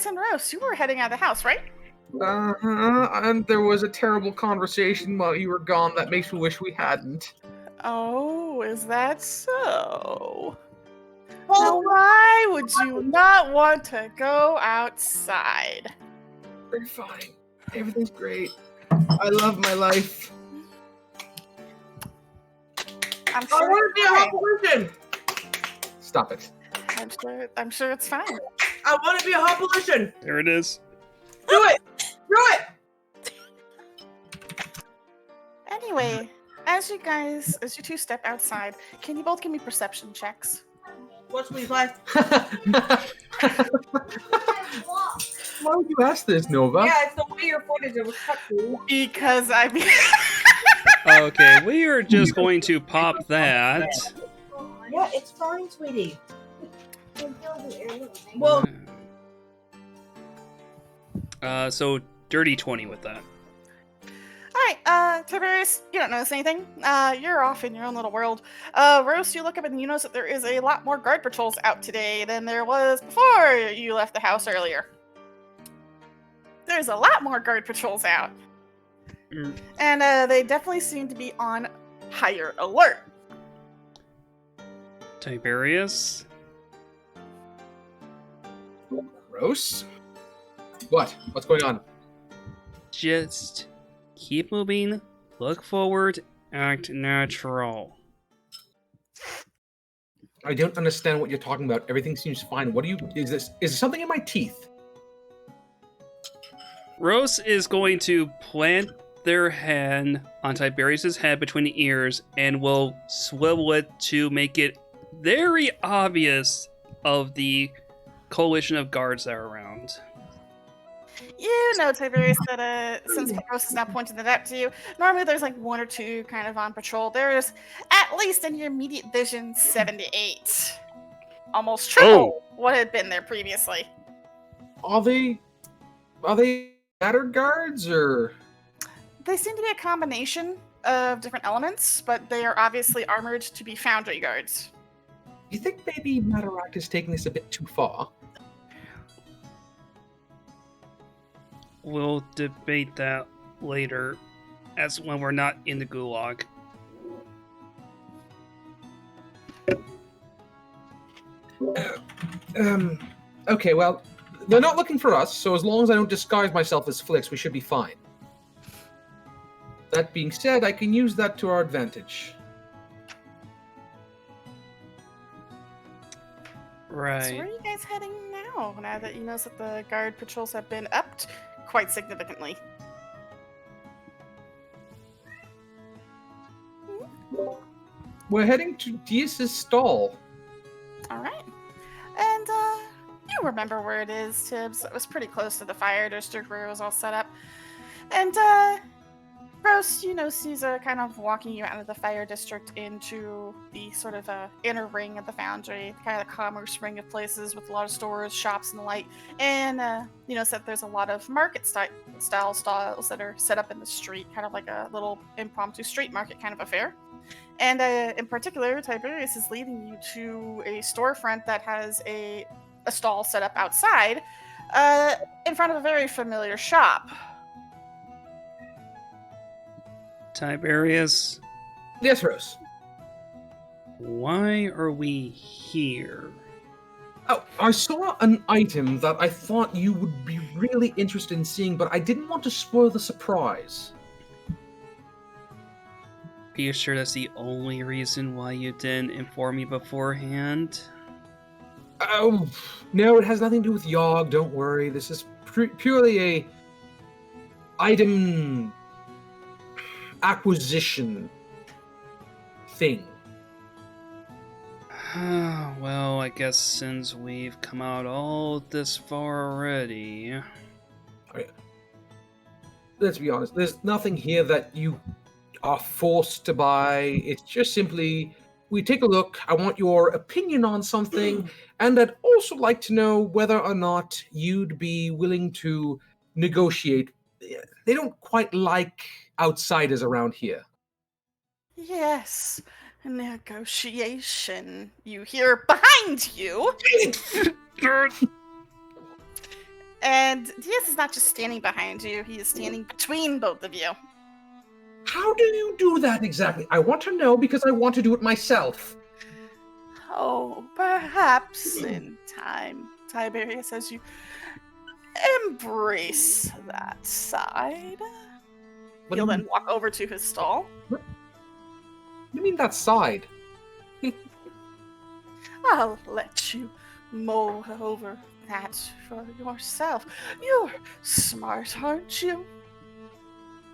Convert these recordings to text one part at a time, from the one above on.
and Rose, you were heading out of the house, right? And there was a terrible conversation while you were gone that makes me wish we hadn't. Oh, is that so? Now, why would you not want to go outside? We're fine. Everything's great. I love my life. I'm sure. I want to be a Hoppolician! Stop it. I'm sure it's fine. I want to be a Hoppolician! There it is. Do it! Do it! Anyway, as you two step outside, can you both give me perception checks? What's we like? Why would you ask this, Nova? Yeah, it's the way your footage was cut through. Because I mean... Okay, we are just going to pop that. Yeah, it's fine, sweetie. Well, So dirty 20 with that. Alright, Tiberius, you don't notice anything. You're off in your own little world. Rose, you look up and you notice that there is a lot more guard patrols out today than there was before you left the house earlier. There's a lot more guard patrols out. And they definitely seem to be on higher alert. Tiberius? Gross. What? What's going on? Just keep moving, look forward, act natural. I don't understand what you're talking about. Everything seems fine. What do you... Is there something in my teeth? Rose is going to plant their hand on Tiberius's head between the ears and will swivel it to make it very obvious of the coalition of guards that are around. You know, Tiberius, that since Rose is now pointing it out to you, normally there's like one or two kind of on patrol. There's at least in your immediate vision 7 to 8. Almost triple what had been there previously. Are they battered guards, or...? They seem to be a combination of different elements, but they are obviously armored to be Foundry guards. You think maybe Matarak is taking this a bit too far? We'll debate that later, as when we're not in the gulag. Okay, well, they're not looking for us, so as long as I don't disguise myself as Flix, we should be fine. That being said, I can use that to our advantage. Right. So where are you guys heading now that you notice that the guard patrols have been upped quite significantly? We're heading to Diaz's stall. Alright. And, you remember where it is, Tibbs. It was pretty close to the fire district where it was all set up. And, Rose, sees kind of walking you out of the fire district into the sort of inner ring of the Foundry, kind of the commerce ring of places with a lot of stores, shops, and the like. And so that there's a lot of market style stalls that are set up in the street, kind of like a little impromptu street market kind of affair. And in particular, Tiberius is leading you to a storefront that has a stall set up outside in front of a very familiar shop. Tiberius, Yes, Rose. why are we here? Oh, I saw an item that I thought you would be really interested in seeing, but I didn't want to spoil the surprise. Are you sure that's the only reason why you didn't inform me beforehand? Oh, no, it has nothing to do with Yogg, don't worry. This is purely a item acquisition thing. Well, I guess since we've come out all this far already... Let's be honest, there's nothing here that you are forced to buy. It's just simply, we take a look, I want your opinion on something, and I'd also like to know whether or not you'd be willing to negotiate. They don't quite like outsiders around here. Yes, negotiation. You hear behind you. And Diaz is not just standing behind you, he is standing between both of you. How do you do that exactly? I want to know because I want to do it myself. Oh, perhaps in time, Tiberius, as you embrace that side. What He'll do you then walk over to his stall. What do you mean that side? I'll let you mull over that for yourself. You're smart, aren't you?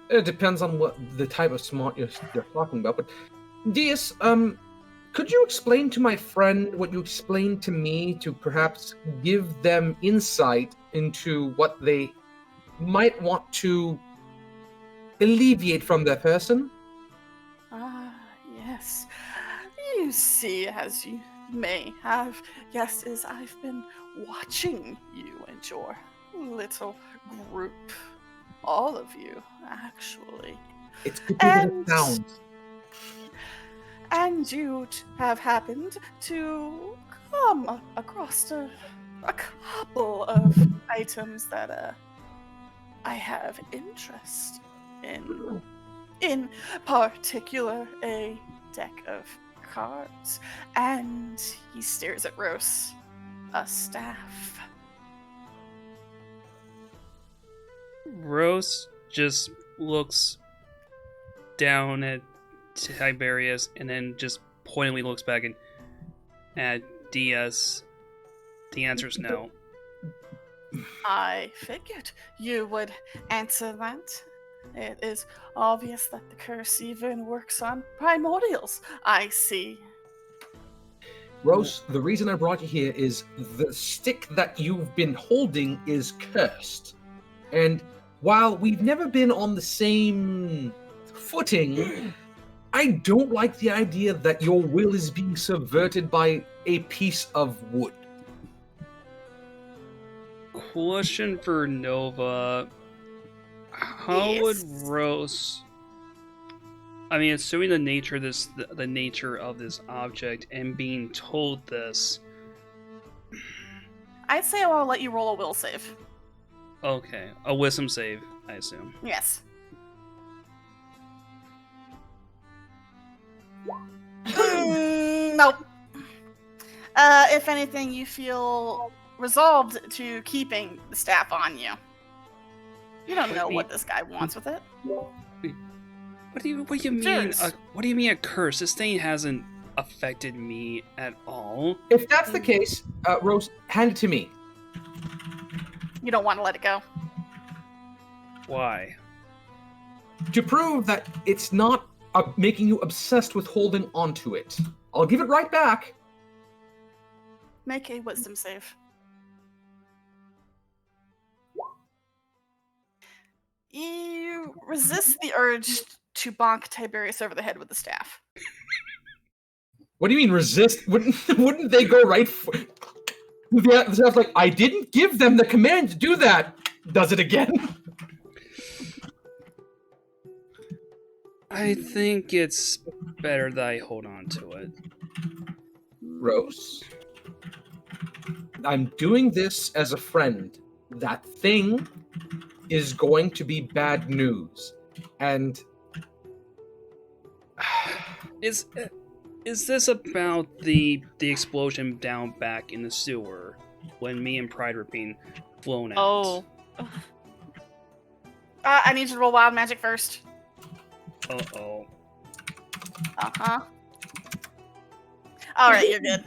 It depends on what the type of smart you're talking about. But Diaz, could you explain to my friend what you explained to me to perhaps give them insight into what they might want to alleviate from their person? Ah, yes. You see, as you may have guessed, is I've been watching you and your little group. All of you, actually. It's good to hear the And- sounds. And you have happened to come across a couple of items that I have interest in. In particular, a deck of cards. And he stares at Rose. A staff. Rose just looks down at Tiberius and then just pointedly looks back at Diaz. The answer is no. I figured you would answer that. It is obvious that the curse even works on primordials, I see. Rose, the reason I brought you here is the stick that you've been holding is cursed. And while we've never been on the same footing, I don't like the idea that your will is being subverted by a piece of wood. Question for Nova. How would Yes? Rose... I mean, assuming the nature of this object and being told this... I'd say I'll let you roll a will save. Okay, a wisdom save, I assume. Yes. Nope. If anything, you feel resolved to keeping the staff on you. You don't know what this guy wants with it. What do you mean? Cheers. What do you mean a curse? This thing hasn't affected me at all. If that's the case, Rose, hand it to me. You don't want to let it go. Why? To prove that it's not making you obsessed with holding onto it. I'll give it right back. Make a wisdom save. You resist the urge to bonk Tiberius over the head with the staff. What do you mean resist? Wouldn't they go right for... Yeah, the staff's like, I didn't give them the command to do that. Does it again. I think it's better that I hold on to it. Rose, I'm doing this as a friend. That thing is going to be bad news. And... Is this about the explosion down back in the sewer when me and Pride were being flown out? Oh. I need you to roll wild magic first. Uh-oh. Uh-huh. All right, you're good.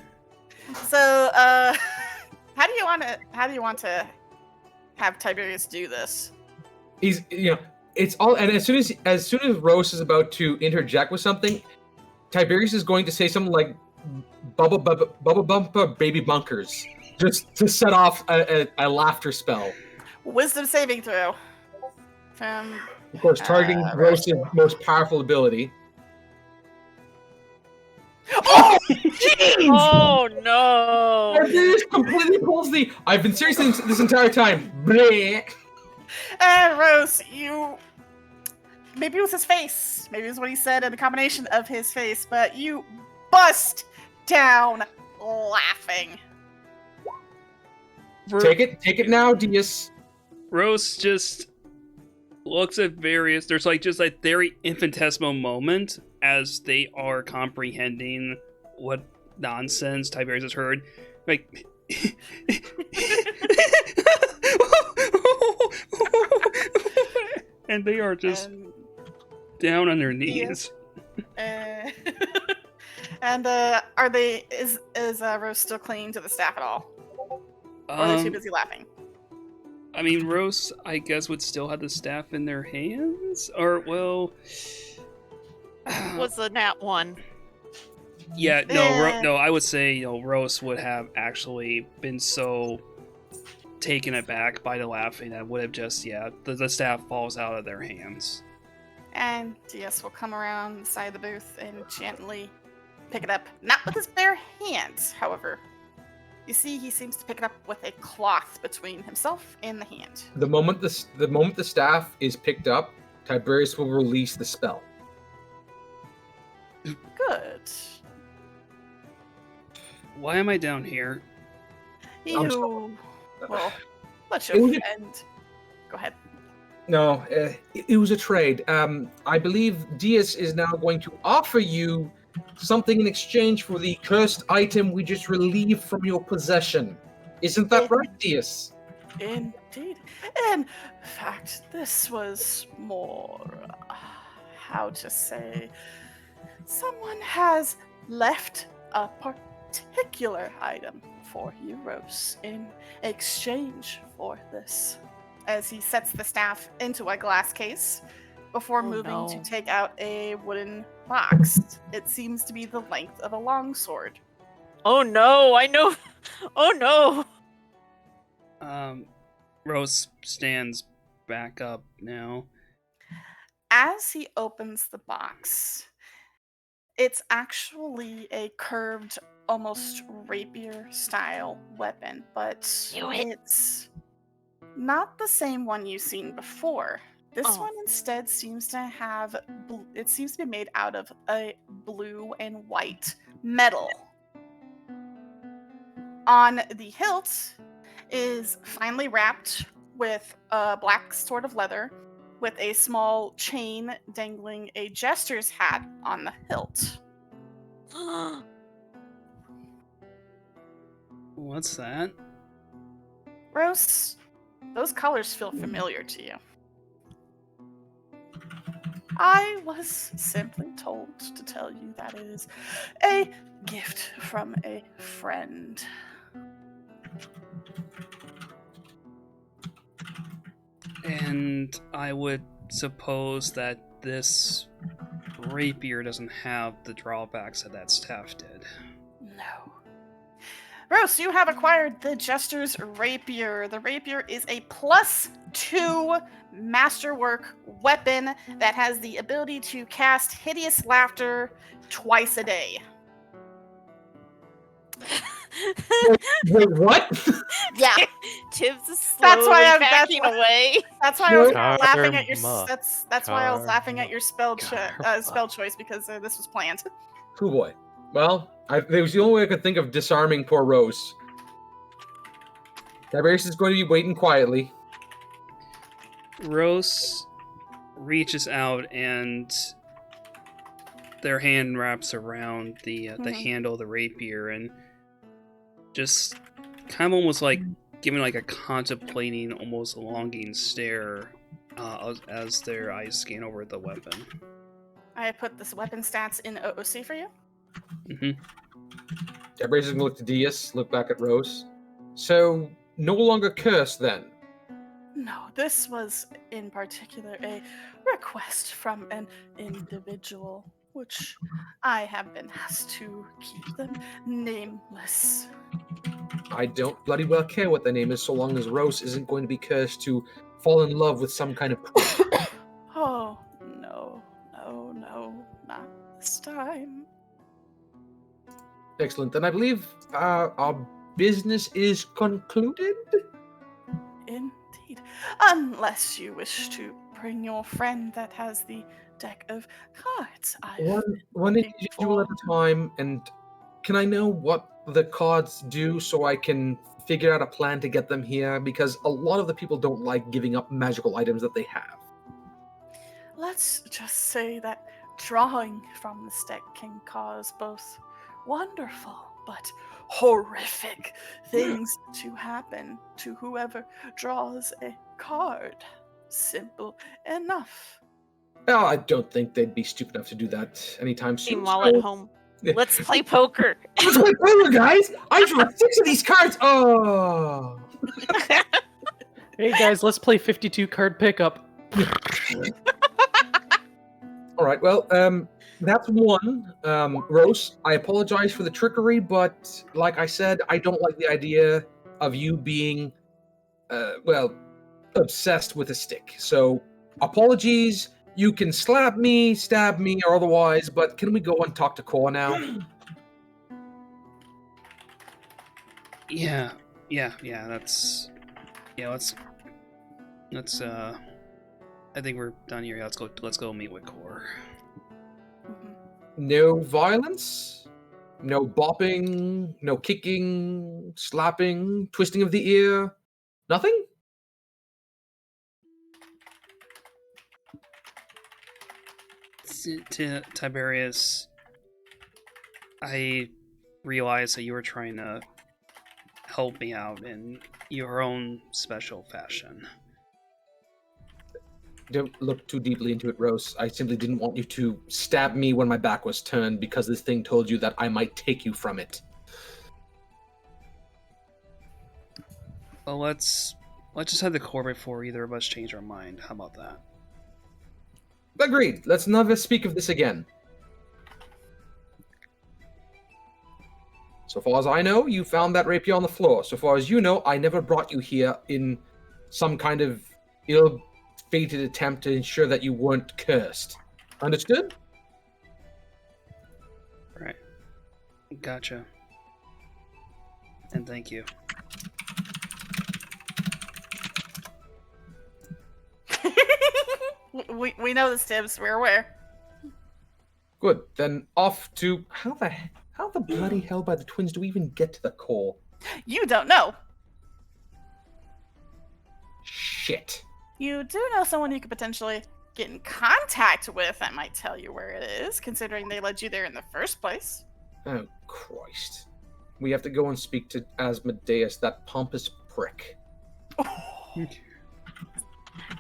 So, how do you want to have Tiberius do this? he's, it's all... And as soon as Rose is about to interject with something, Tiberius is going to say something like, Bubba Bumpa Baby Bunkers. Just to set off a laughter spell. Wisdom saving throw. From Of course, targeting Rose's most powerful ability. Oh, jeez! Oh no! Tiberius completely pulls the... I've been serious this entire time. Bleh. and Rose, you maybe it was his face, maybe it was what he said and the combination of his face, but you bust down laughing. Take it now, Dias. Rose just looks at various. There's like just a very infinitesimal moment as they are comprehending what nonsense Tiberius has heard. Like, and they are just down on their knees. And are they? Is Rose still clinging to the staff at all? Or are they too busy laughing? I mean, Rose, I guess, would still have the staff in their hands, or well, Was the nat one? yeah, no, I would say Rose would have actually been so taken aback by the laughing that would have just the staff falls out of their hands. And Diaz will come around the side of the booth and gently pick it up, not with his bare hands, however. You see, he seems to pick it up with a cloth between himself and the hand. The moment the staff is picked up, Tiberius will release the spell. Good. Why am I down here? Well, let It your was a- friend. Go ahead. No, it was a trade. I believe Dias is now going to offer you something in exchange for the cursed item we just relieved from your possession. Isn't that right, Dias? Indeed. In fact, this was more. How to say. Someone has left a particular item for you, Rose, in exchange for this. As he sets the staff into a glass case before moving to take out a wooden box. It seems to be the length of a longsword. Oh no, I know. Oh no. Rose stands back up now. As he opens the box, it's actually a curved, almost rapier-style weapon, but it's not the same one you've seen before. This one instead seems to have, it seems to be made out of a blue and white metal. On the hilt is finely wrapped with a black sort of leather with a small chain dangling a jester's hat on the hilt. What's that? Rose, those colors feel familiar to you. I was simply told to tell you that it is a gift from a friend. And I would suppose that this rapier doesn't have the drawbacks that staff did. No. Rose, you have acquired the Jester's Rapier. The Rapier is a +2 masterwork weapon that has the ability to cast Hideous Laughter twice a day. Wait, what? Yeah, Tibbs is slowly That's why I'm- that's backing why- away. that's why I was Karma. laughing at your. That's why I was laughing at your spell Karma. choice because this was planned. Cool boy. Well, it was the only way I could think of disarming poor Rose. Tiberius is going to be waiting quietly. Rose reaches out and their hand wraps around the handle of the rapier and just kind of almost like giving like a contemplating, almost longing stare as their eyes scan over the weapon. I put this weapon stats in OOC for you. Mm-hmm. Tiberius is going to look to Dias, look back at Rose. So, no longer cursed then? No, this was in particular a request from an individual, which I have been asked to keep them nameless. I don't bloody well care what their name is so long as Rose isn't going to be cursed to fall in love with some kind of prince. Oh, no, not this time. Excellent. Then I believe our business is concluded? Indeed. Unless you wish to bring your friend that has the deck of cards. One individual at a time, and can I know what the cards do so I can figure out a plan to get them here, because a lot of the people don't like giving up magical items that they have. Let's just say that drawing from the stick can cause both wonderful but horrific things to happen to whoever draws a card. Simple enough. Well, I don't think they'd be stupid enough to do that anytime soon. Meanwhile, so- at home, let's play poker. Let's play poker, guys! I draw 6 of these cards! Oh! Hey guys, let's play 52 card pickup. Alright, well, that's one. Rose, I apologize for the trickery, but like I said, I don't like the idea of you being, obsessed with a stick. So, apologies. You can slap me, stab me, or otherwise, but can we go and talk to Core now? Yeah. Let's. I think we're done here. Let's go meet with Core. No violence, no bopping, no kicking, slapping, twisting of the ear, nothing? To Tiberius, I realized that you were trying to help me out in your own special fashion. Don't look too deeply into it, Rose. I simply didn't want you to stab me when my back was turned because this thing told you that I might take you from it. Well, let's just head to Core before either of us change our mind. How about that? Agreed. Let's never speak of this again. So far as I know, you found that rapier on the floor. So far as you know, I never brought you here in some kind of ill-fated attempt to ensure that you weren't cursed. Understood? Right. Gotcha. And thank you. We know this, Tibbs. We're aware. Good. Then off to... How the bloody hell by the twins do we even get to the core? You don't know. Shit. You do know someone you could potentially get in contact with that might tell you where it is, considering they led you there in the first place. Oh, Christ. We have to go and speak to Asmodeus, that pompous prick.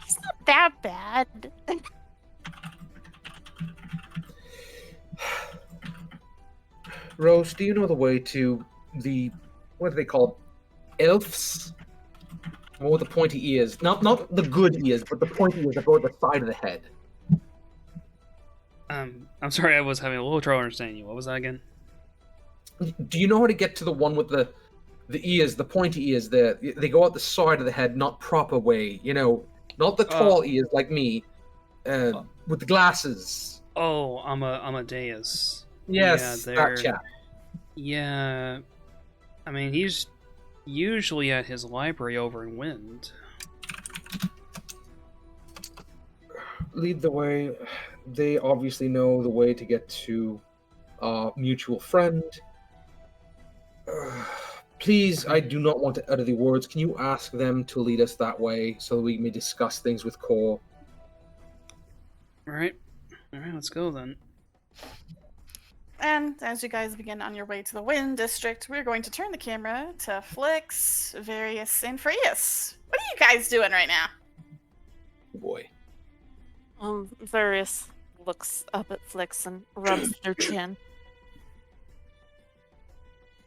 He's not that bad. Rose, do you know the way to the... What are they called? Elves? Or the pointy ears. Not the good ears, but the pointy ears that go at the side of the head. I'm sorry, I was having a little trouble understanding you. What was that again? Do you know how to get to the one with the ears, the pointy ears there? They go out the side of the head, not proper way, you know, not the tall ears like me, with the glasses. Oh, Amadeus. Yes, Yeah, that chap. Yeah, I mean, he's usually at his library over in Wind. Lead the way. They obviously know the way to get to our mutual friend. Please, I do not want to utter the words. Can you ask them to lead us that way so that we may discuss things with Core? All right, let's go then. And as you guys begin on your way to the Wind District, we're going to turn the camera to Flix, Various, and Frias. What are you guys doing right now? Boy. Various looks up at Flix and rubs their chin.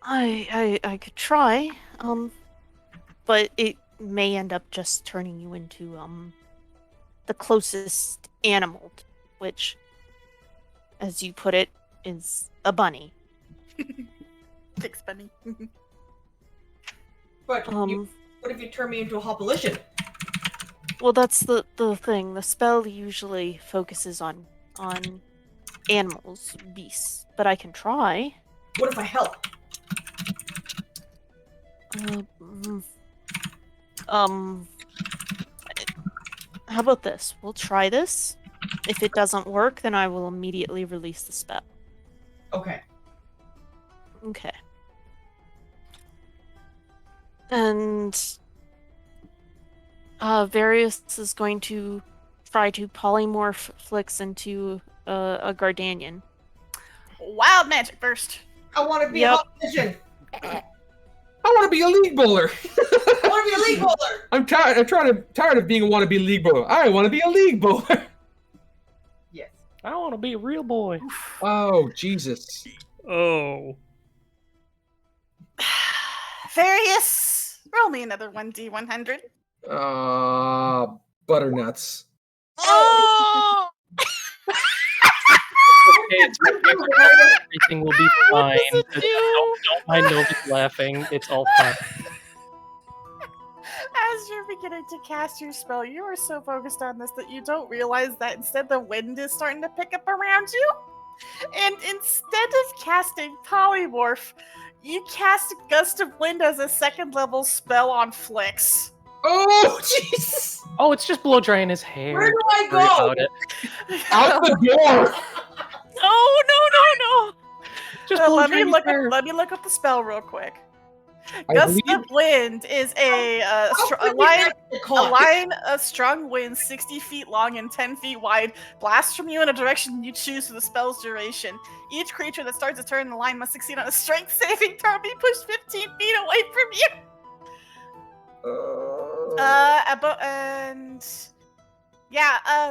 I could try, but it may end up just turning you into, the closest animal, which, as you put it, is a bunny. Thanks, Bunny. But what if you turn me into a hopolition? Well, that's the thing. The spell usually focuses on animals, beasts, but I can try. What if I help? How about this? We'll try this. If it doesn't work, then I will immediately release the spell. Okay. Okay. And Various is going to try to polymorph Flix into a Gardanian. Wild magic burst. I want to be Yep. a politician. I want to be a league bowler. I want to be a league bowler. I'm tired of being a wannabe league bowler. I want to be a league bowler. Yes. I want to be a real boy. Oh, Jesus. Oh. Various. Roll me another 1d100. Butternuts. Oh! Okay, it's okay. Everything will be fine. Don't mind Nova's laughing. It's all fine. As you're beginning to cast your spell, you are so focused on this that you don't realize that instead the wind is starting to pick up around you. And instead of casting Polymorph, you cast a Gust of Wind as a 2nd level spell on Flix. Oh, Jesus. Oh, it's just blow drying his hair. Where do I Don't worry go? about it. Out the door. No! Just blow let me drying his look hair. up. Let me look up the spell real quick. I Gust believe- of Wind is a line of strong wind 60 feet long and 10 feet wide blasts from you in a direction you choose for the spell's duration. Each creature that starts a turn in the line must succeed on a strength saving throw and be pushed 15 feet away from you.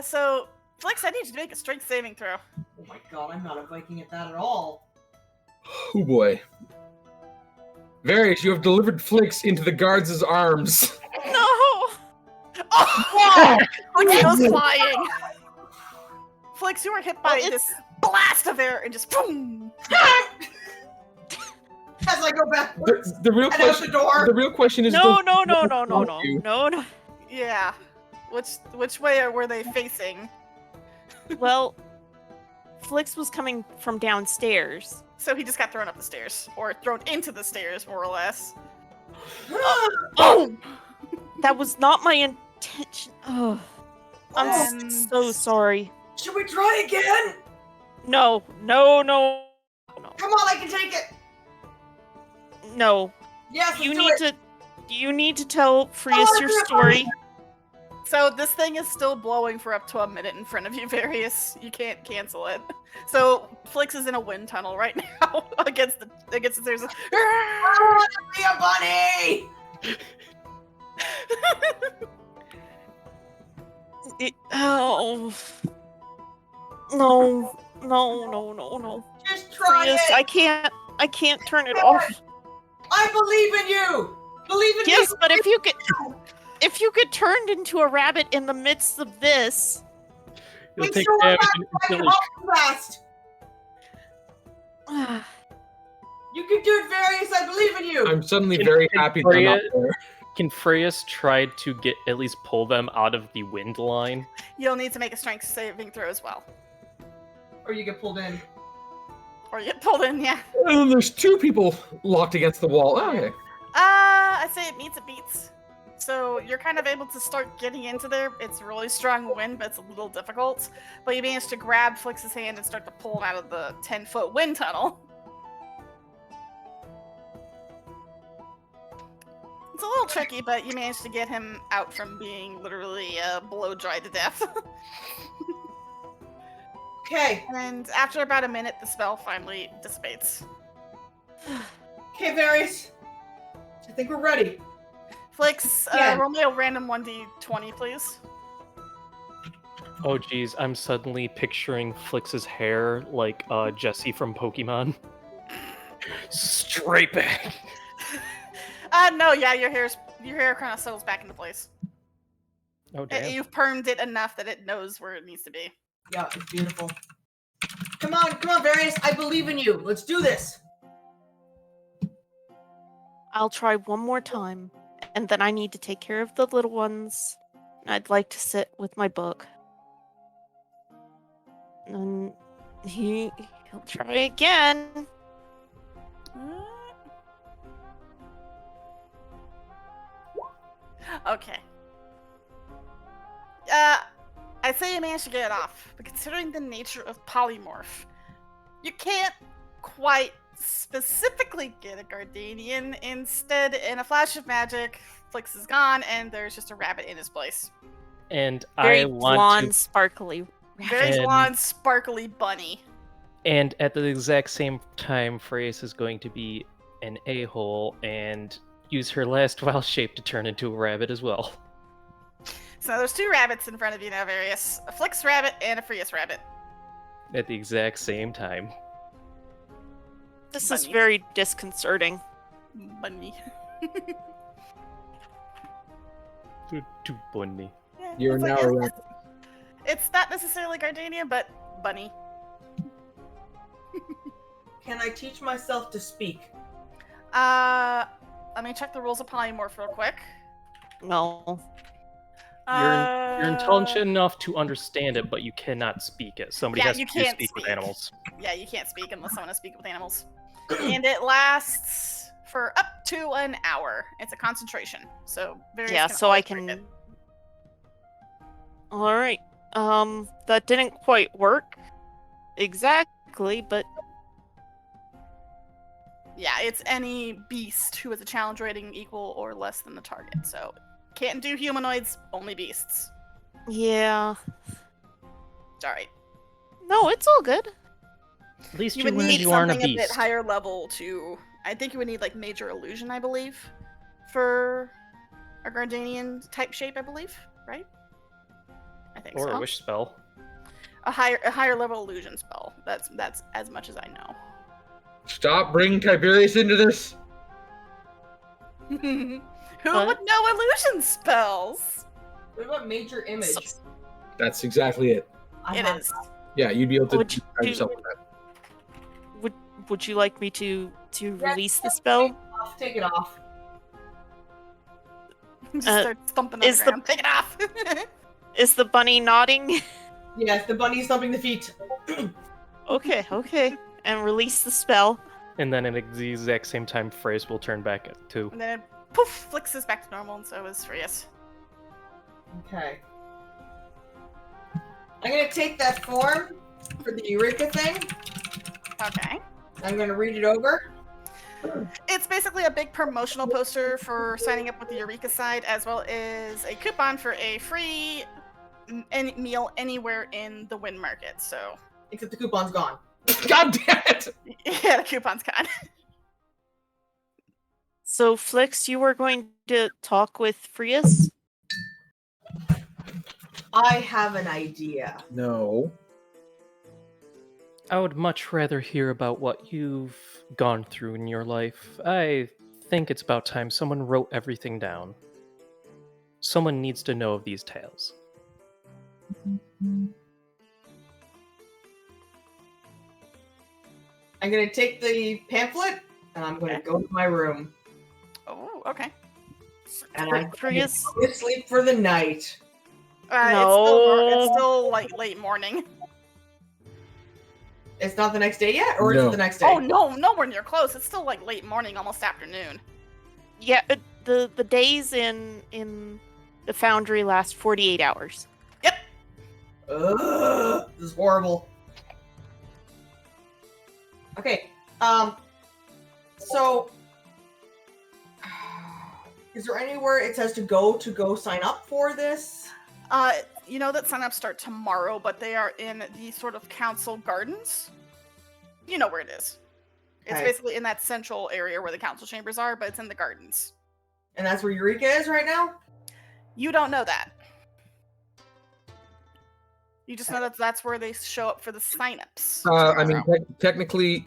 So Flix, I need you to make a strength saving throw. Oh my god, I'm not a Viking at that at all. Oh, boy. Various, you have delivered Flix into the guards' arms. No! Oh! Flix goes flying. Flix, you were hit by this blast of air and just boom. As I go backwards The real and out the question. door. The real question is. No! you. Yeah. Which way were they facing? Well, Flix was coming from downstairs. So he just got thrown up the stairs, or thrown into the stairs, more or less. Oh! That was not my intention. Oh, I'm And- so sorry. Should we try again? No. Come on, I can take it. No. Yes, You let's do it. You need to tell Frias your story. So this thing is still blowing for up to a minute in front of you, Various. You can't cancel it. So Flix is in a wind tunnel right now against the stairs. I want to be a bunny. Oh. No. Just try Frias, it. I can't turn it off. I believe in you. Believe in Yes, me. but if you get turned into a rabbit in the midst of this. You'll Make take sure damage I'm and not instantly. walking fast. You can do it, Various. I believe in you. I'm suddenly very happy that I'm not there. Can Freyas try to at least pull them out of the wind line? You'll need to make a strength saving throw as well. Or you get pulled in. Or you get pulled in, yeah. And there's 2 people locked against the wall. Okay. I say it meets, it beats. So you're kind of able to start getting into there. It's really strong wind, but it's a little difficult. But you manage to grab Flix's hand and start to pull him out of the 10-foot wind tunnel. It's a little tricky, but you managed to get him out from being literally blow dried to death. Okay. And after about a minute, the spell finally dissipates. Okay, Various. I think we're ready. Flix, Yeah. roll me a random 1d20, please. Oh geez, I'm suddenly picturing Flix's hair like Jessie from Pokemon. Straight back. No, yeah, your hair kind of settles back into place. Oh damn. You've permed it enough that it knows where it needs to be. Yeah, it's beautiful. Come on, Various. I believe in you. Let's do this. I'll try one more time, and then I need to take care of the little ones. I'd like to sit with my book. And he'll try again. Okay. I say you managed to get it off, but considering the nature of polymorph, you can't quite specifically get a Gardanian. Instead, in a flash of magic, Flix is gone, and there's just a rabbit in his place. And Very I want blonde, to. sparkly. Very And- blonde, sparkly bunny. And at the exact same time, Freya's is going to be an a-hole and use her last wild shape to turn into a rabbit as well. So there's 2 rabbits in front of you now, Various. A Flix rabbit and a Frius rabbit. At the exact same time. This is Bunny. very disconcerting. Bunny. Too bunny. Yeah, You're it's now like- a rabbit. It's not necessarily Gardania, but bunny. Can I teach myself to speak? Let me check the rules of polymorph real quick. No. You're intelligent enough to understand it, but you cannot speak it. Somebody Yeah, has you to can't speak with speak. animals. Yeah, you can't speak unless someone has speak with animals. And it lasts for up to an hour. It's a concentration, so Various Yeah, can so I always break can. it. All right. That didn't quite work exactly, but Yeah, it's any beast who has a challenge rating equal or less than the target. So can't do humanoids, only beasts. yeah. It's all right. No, it's all good. At least You you would learned need you aren't a something a bit beast. higher level to. I think you would need like major illusion, I believe, for a Gardanian type shape. I believe, right? I think Or so. a wish spell. A higher level illusion spell. That's as much as I know. Stop bringing Tiberius into this. Who What? would know illusion spells? What about major image? That's exactly it. I It have is. Yeah, you'd be able to Would you describe do- yourself with that. Would you like me to Yeah, release the spell? Take it off. Just Uh, start thumping on is the the- ground. Take it off. Is the bunny nodding? Yes, the bunny's thumping the feet. Okay. And release the spell. And then at the exact same time, Phrase will turn back at 2. And then poof, Flix is back to normal, and so is Frius. Okay. I'm gonna take that form for the Eureka thing. Okay. I'm gonna read it over. It's basically a big promotional poster for signing up with the Eureka side, as well as a coupon for a free meal anywhere in the Wind Market. So, Except the coupon's gone. God damn it! yeah, the coupon's gone. So, Flix, you were going to talk with Frius? I have an idea. No. I would much rather hear about what you've gone through in your life. I think it's about time someone wrote everything down. Someone needs to know of these tales. I'm gonna take the pamphlet and I'm gonna go to my room. Oh, okay. And I'm gonna Frius? go to sleep for the night. It's No. still like late morning. It's not the next day yet, or is No. it the next day? Oh no, nowhere near close. It's still like late morning, almost afternoon. Yeah, the days in the Foundry last 48 hours. Ugh, this is horrible. Okay, so is there anywhere it says to go sign up for this? You know that sign-ups start tomorrow, but they are in the sort of council gardens. You know where it is. It's Okay. basically in that central area where the council chambers are, but it's in the gardens. And that's where Eureka is right now? You don't know that. You just know that that's where they show up for the sign-ups. I mean, tomorrow. technically,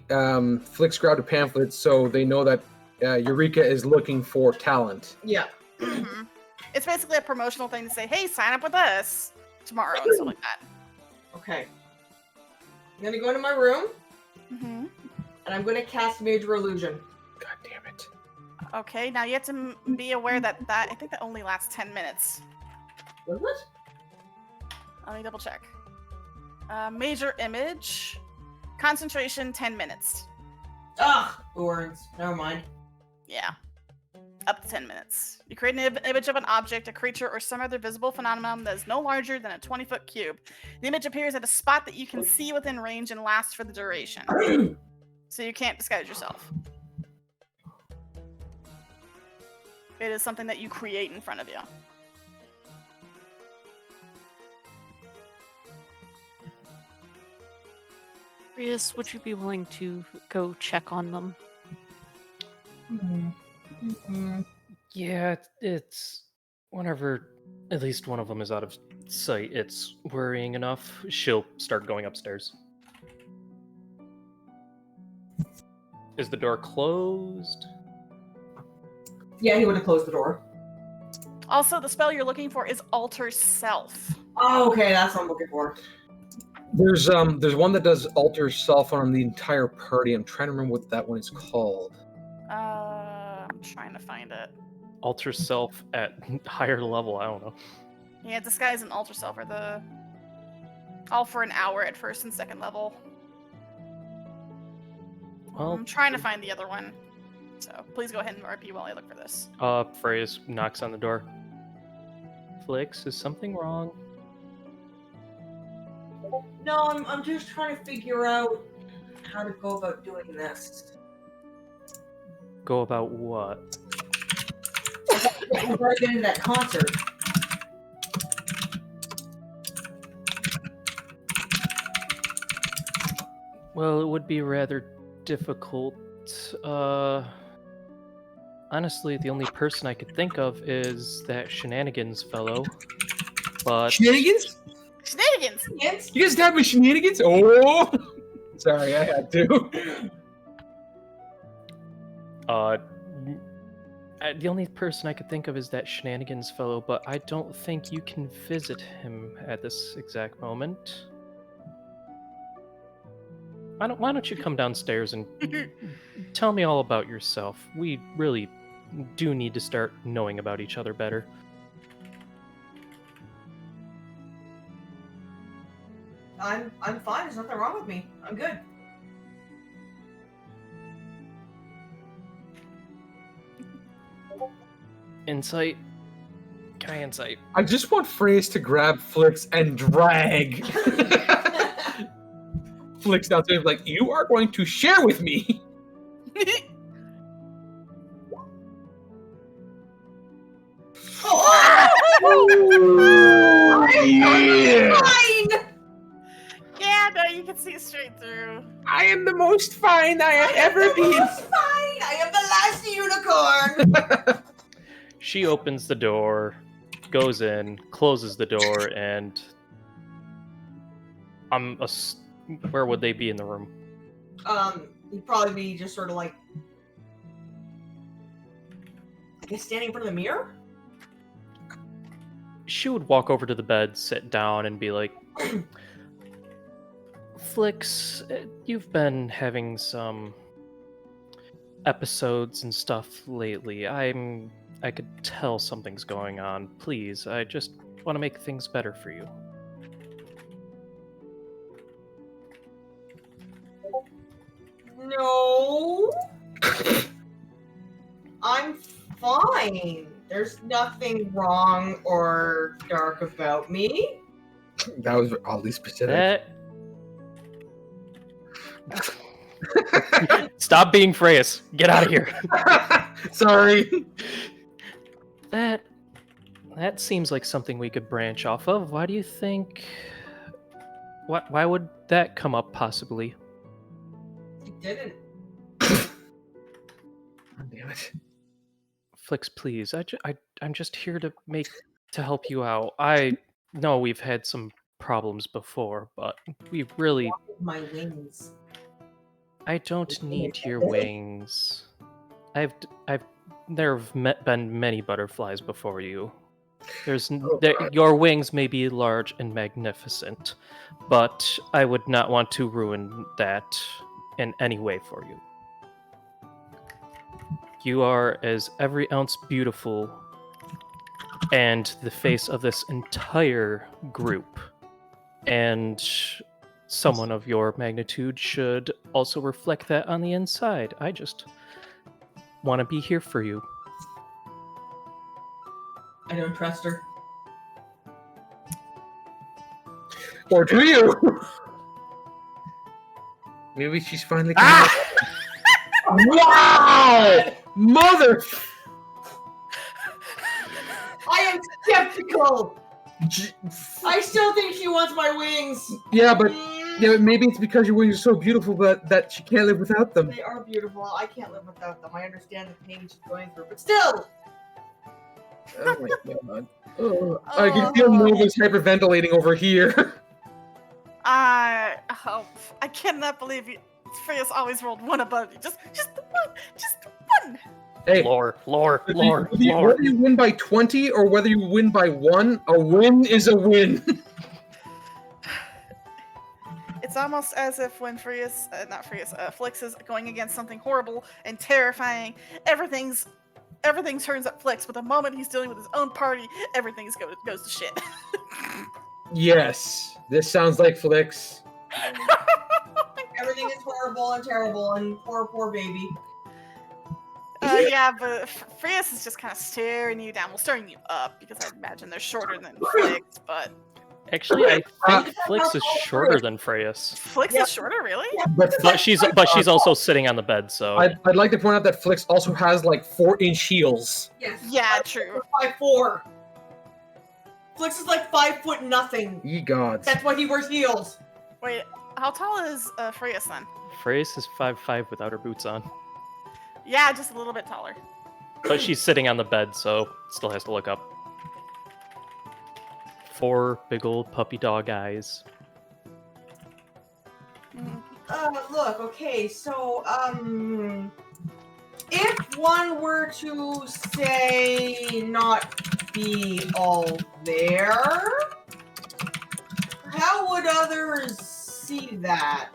Flix grabbed a pamphlet, so they know that Eureka is looking for talent. Yeah. Mhm. It's basically a promotional thing to say, hey, sign up with us tomorrow, and stuff like that. Okay. I'm gonna go into my room Mm-hmm. and I'm gonna cast Major Illusion. God damn it. Okay, now you have to be aware that I think that only lasts 10 minutes. Was it? Let me double check. Major image, concentration 10 minutes. Ugh, thorns. Never mind. Yeah, up to 10 minutes. You create an image of an object, a creature, or some other visible phenomenon that is no larger than a 20-foot cube. The image appears at a spot that you can see within range and lasts for the duration. So you can't disguise yourself. It is something that you create in front of you. Rias, would you be willing to go check on them? Yeah, it's whenever at least one of them is out of sight, it's worrying enough. She'll start going upstairs. Is the door closed? Yeah, he would have closed the door. Also, the spell you're looking for is Alter Self. Oh, okay, that's what I'm looking for. There's one that does alter self on the entire party. I'm trying to remember what that one is called. I'm trying to find it. Alter self at higher level, I don't know. Yeah, disguise and Alter Self are all for an hour at first and second level. Well, I'm trying to find the other one. So please go ahead and RP while I look for this. Freya's knocks on the door. Flix, is something wrong? No, I'm just trying to figure out how to go about doing this. Go about what? We gotta get into that concert. Well, it would be rather difficult. Honestly, the only person I could think of is that Shenanigans fellow. But Shenanigans? Shenanigans! Yes? You guys have me shenanigans? Oh! Sorry, I had to. The only person I could think of is that Shenanigans fellow, but I don't think you can visit him at this exact moment. Why don't you come downstairs and tell me all about yourself? We really do need to start knowing about each other better. I'm fine. There's nothing wrong with me. I'm good. Insight? Can I insight? I just want Phrase to grab Flix and drag Flix downstairs like, you are going to share with me. Yeah. Fine! Yeah, no, you can see straight through. I am the most fine I have ever been. Fine! I am the last unicorn! She opens the door, goes in, closes the door, and where would they be in the room? He'd probably be just sort of like, I guess standing in front of the mirror? She would walk over to the bed, sit down, and be like, Flix, you've been having some episodes and stuff lately. I could tell something's going on. Please, I just want to make things better for you. No. I'm fine. There's nothing wrong or dark about me. That was oddly specific. Stop being Freyas. Get out of here. Sorry. That seems like something we could branch off of. Why do you think... Why would that come up, possibly? It didn't. God damn it. Flix, please. I'm just here to help you out. I know we've had some problems before, but we really... My wings. I don't need your wings. There have been many butterflies before you. Your wings may be large and magnificent, but I would not want to ruin that in any way for you. You are as every ounce beautiful and the face of this entire group. And someone of your magnitude should also reflect that on the inside. I just want to be here for you. I don't trust her. Or do you? Maybe she's finally coming Wow! Mother. I am skeptical. I still think she wants my wings. Yeah, but maybe it's because your wings are so beautiful that she can't live without them. They are beautiful. I can't live without them. I understand the pain she's going through, but still. Oh my god. Oh, I can feel Nova's hyperventilating over here. I cannot believe you. Freya's always rolled one above you. Just one. Hey, Lore. whether you win by 20 or whether you win by 1, a win is a win. It's almost as if when Flix is going against something horrible and terrifying, everything turns up Flix, but the moment he's dealing with his own party, everything goes to shit. Yes, this sounds like Flix. Everything is horrible and terrible, and poor baby. Yeah, but Frias is just kind of staring you down. Well, staring you up, because I imagine they're shorter than Flix, but... Actually, I think Flix is shorter than Freyas. Flix is shorter, really? But she's also sitting on the bed, so... I'd like to point out that Flix also has, like, 4-inch heels. Yes. Yeah, true. 5'4". Flix is like 5 foot nothing. Ye gods. That's why he wears heels. Wait, how tall is Frias then? Freyas is 5'5" without her boots on. Yeah, just a little bit taller. But she's sitting on the bed, so still has to look up. 4 big old puppy dog eyes. Look, okay, so, if one were to say not be all there, how would others see that?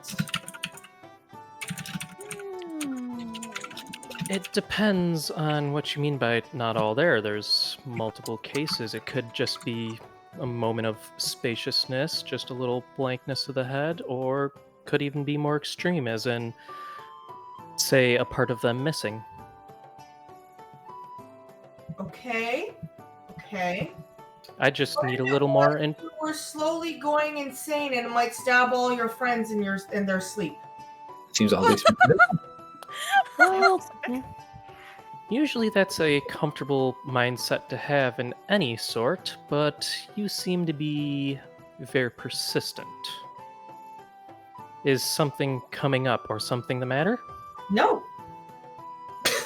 It depends on what you mean by not all there. There's multiple cases. It could just be a moment of spaciousness, just a little blankness of the head, or could even be more extreme, as in, say, a part of them missing. Okay. I just need a little more in. We're slowly going insane and it might stab all your friends in their sleep. Seems obvious. Well, usually that's a comfortable mindset to have in any sort, but you seem to be very persistent. Is something coming up or something the matter? No.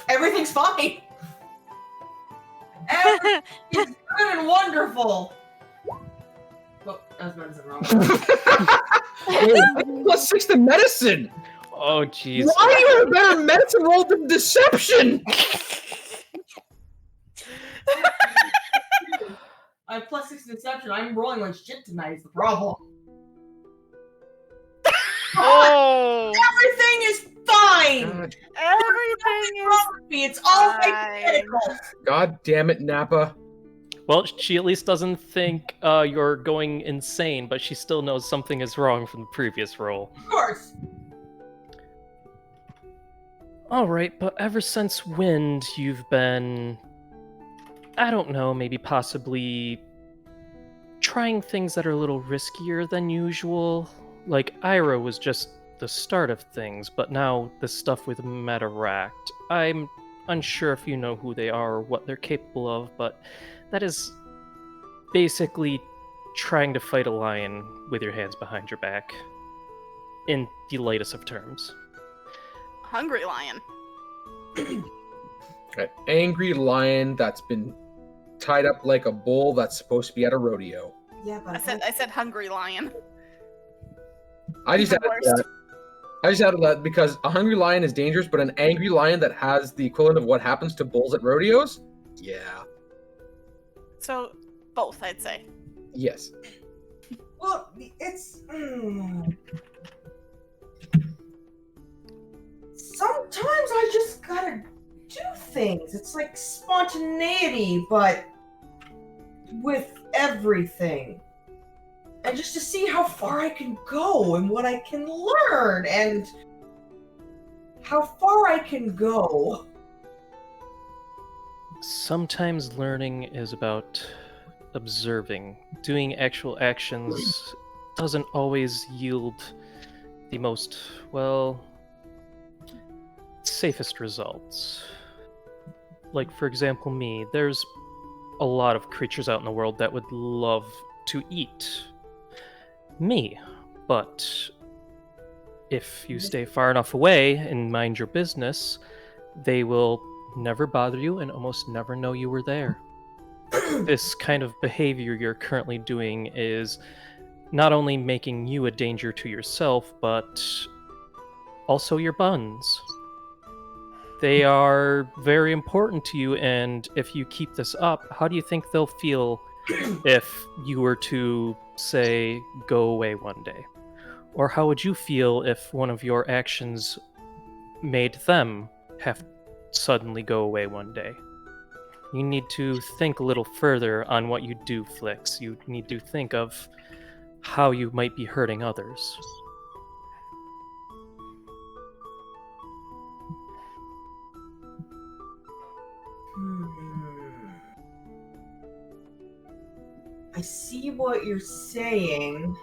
Everything's fine. Everything is good and wonderful. Oh, that was medicine wrong. Wait, +6 to medicine! Oh, jeez. Why do you have a better medicine roll than deception? I have +6 deception. I'm rolling like shit tonight is the problem. Oh! Everything is fine! Everything is It's all fine. hypothetical. God damn it, Nappa. Well, she at least doesn't think you're going insane, but she still knows something is wrong from the previous roll. Of course. Alright, but ever since Wind, you've been... I don't know, maybe possibly... trying things that are a little riskier than usual. Like, Ira was just the start of things, but now the stuff with Metaract. I'm unsure if you know who they are or what they're capable of, but that is basically trying to fight a lion with your hands behind your back. In the lightest of terms. Hungry lion. An angry lion that's been tied up like a bull that's supposed to be at a rodeo. Yeah, but I said hungry lion. I just Even added worse. that. I just added that because a hungry lion is dangerous, but an angry lion that has the equivalent of what happens to bulls at rodeos? Yeah. So, both, I'd say. Yes. well, it's sometimes I just gotta do things. It's like spontaneity, but with everything. And just to see how far I can go and what I can learn and how far I can go. Sometimes learning is about observing. Doing actual actions doesn't always yield the most, well, safest results. Like, for example, me. There's a lot of creatures out in the world that would love to eat me, but if you stay far enough away and mind your business, they will never bother you and almost never know you were there. This kind of behavior you're currently doing is not only making you a danger to yourself, but also your buns. They are very important to you, and if you keep this up, how do you think they'll feel if you were to, say, go away one day? Or how would you feel if one of your actions made them have suddenly go away one day? You need to think a little further on what you do, Flix. You need to think of how you might be hurting others. I see what you're saying.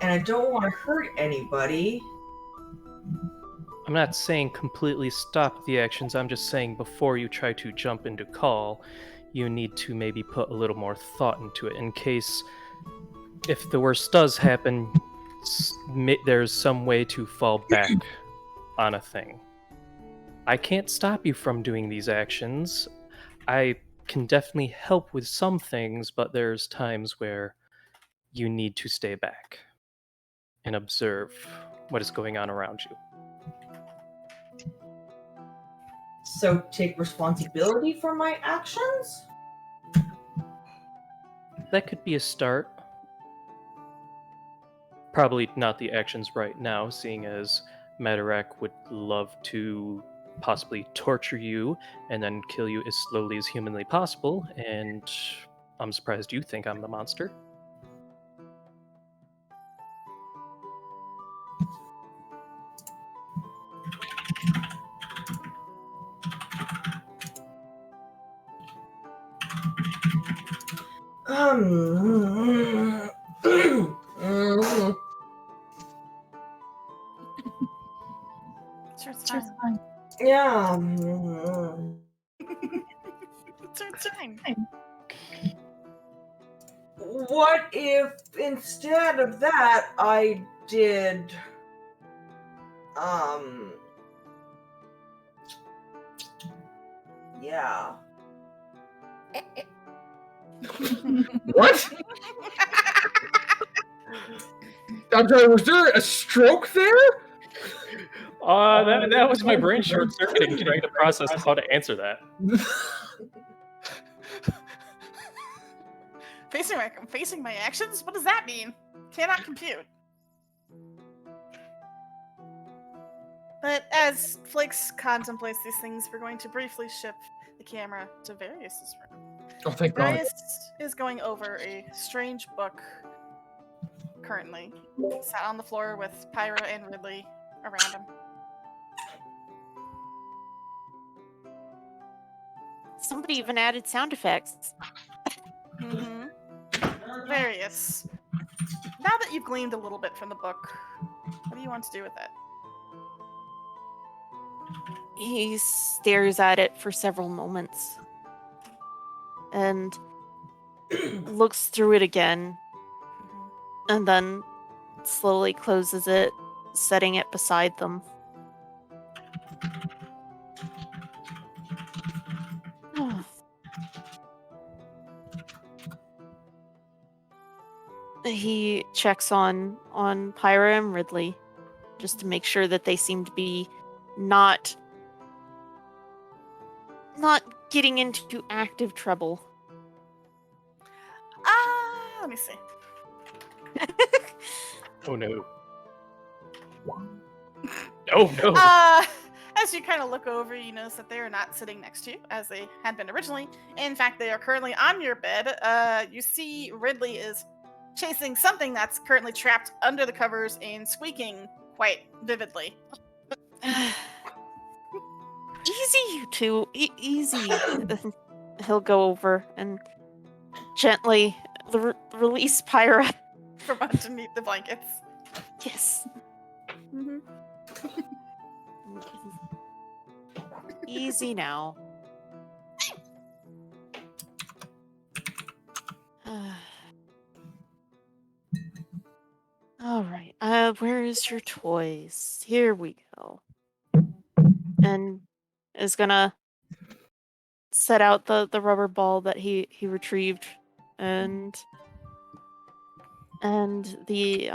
And I don't want to hurt anybody. I'm not saying completely stop the actions, I'm just saying before you try to jump into call, you need to maybe put a little more thought into it in case, if the worst does happen, there's some way to fall back on a thing. I can't stop you from doing these actions. I can definitely help with some things, but there's times where you need to stay back and observe what is going on around you. So take responsibility for my actions? That could be a start. Probably not the actions right now, seeing as Madarak would love to possibly torture you and then kill you as slowly as humanly possible, and I'm surprised you think I'm the monster. Sure, it's fine. Yeah. It's fine. What if instead of that I did yeah. What? I'm sorry, was there a stroke there? That was my brain short-circuiting trying to process how to answer that. Facing my actions? What does that mean? Cannot compute. But as Flix contemplates these things, we're going to briefly shift the camera to Varius's room. Oh, thank God. Varius is going over a strange book currently. Sat on the floor with Pyra and Ridley around him. Somebody even added sound effects. Mm-hmm. Varius, now that you've gleaned a little bit from the book, what do you want to do with it? He stares at it for several moments and looks through it again and then slowly closes it, setting it beside them. He checks on Pyra and Ridley just to make sure that they seem to be not getting into active trouble. Let me see. Oh no. Oh no. As you kind of look over, you notice that they are not sitting next to you as they had been originally. In fact, they are currently on your bed. You see Ridley is chasing something that's currently trapped under the covers and squeaking quite vividly. Easy, you two. Easy. He'll go over and gently release Pyra From underneath the blankets. Yes. Mm-hmm. Easy now. All right. Where is your toys? Here we go. And is gonna set out the rubber ball that he retrieved, and the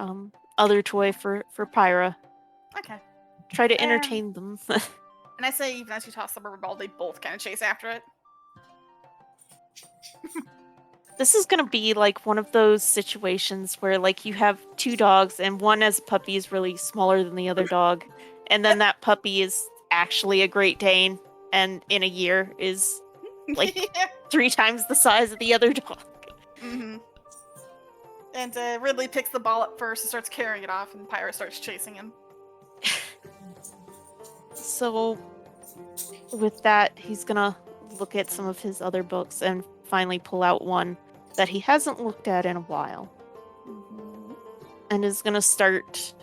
other toy for Pyra. Okay. Try to entertain them. And I say, even as you toss the rubber ball, they both kind of chase after it. This is gonna be like one of those situations where like you have two dogs and one as a puppy is really smaller than the other dog, and then that puppy is actually a Great Dane, and in a year is like 3 times the size of the other dog. Mm-hmm. And Ridley picks the ball up first and starts carrying it off, and Pyra starts chasing him. So, with that, he's gonna look at some of his other books and finally pull out one that he hasn't looked at in a while. Mm-hmm. And is gonna start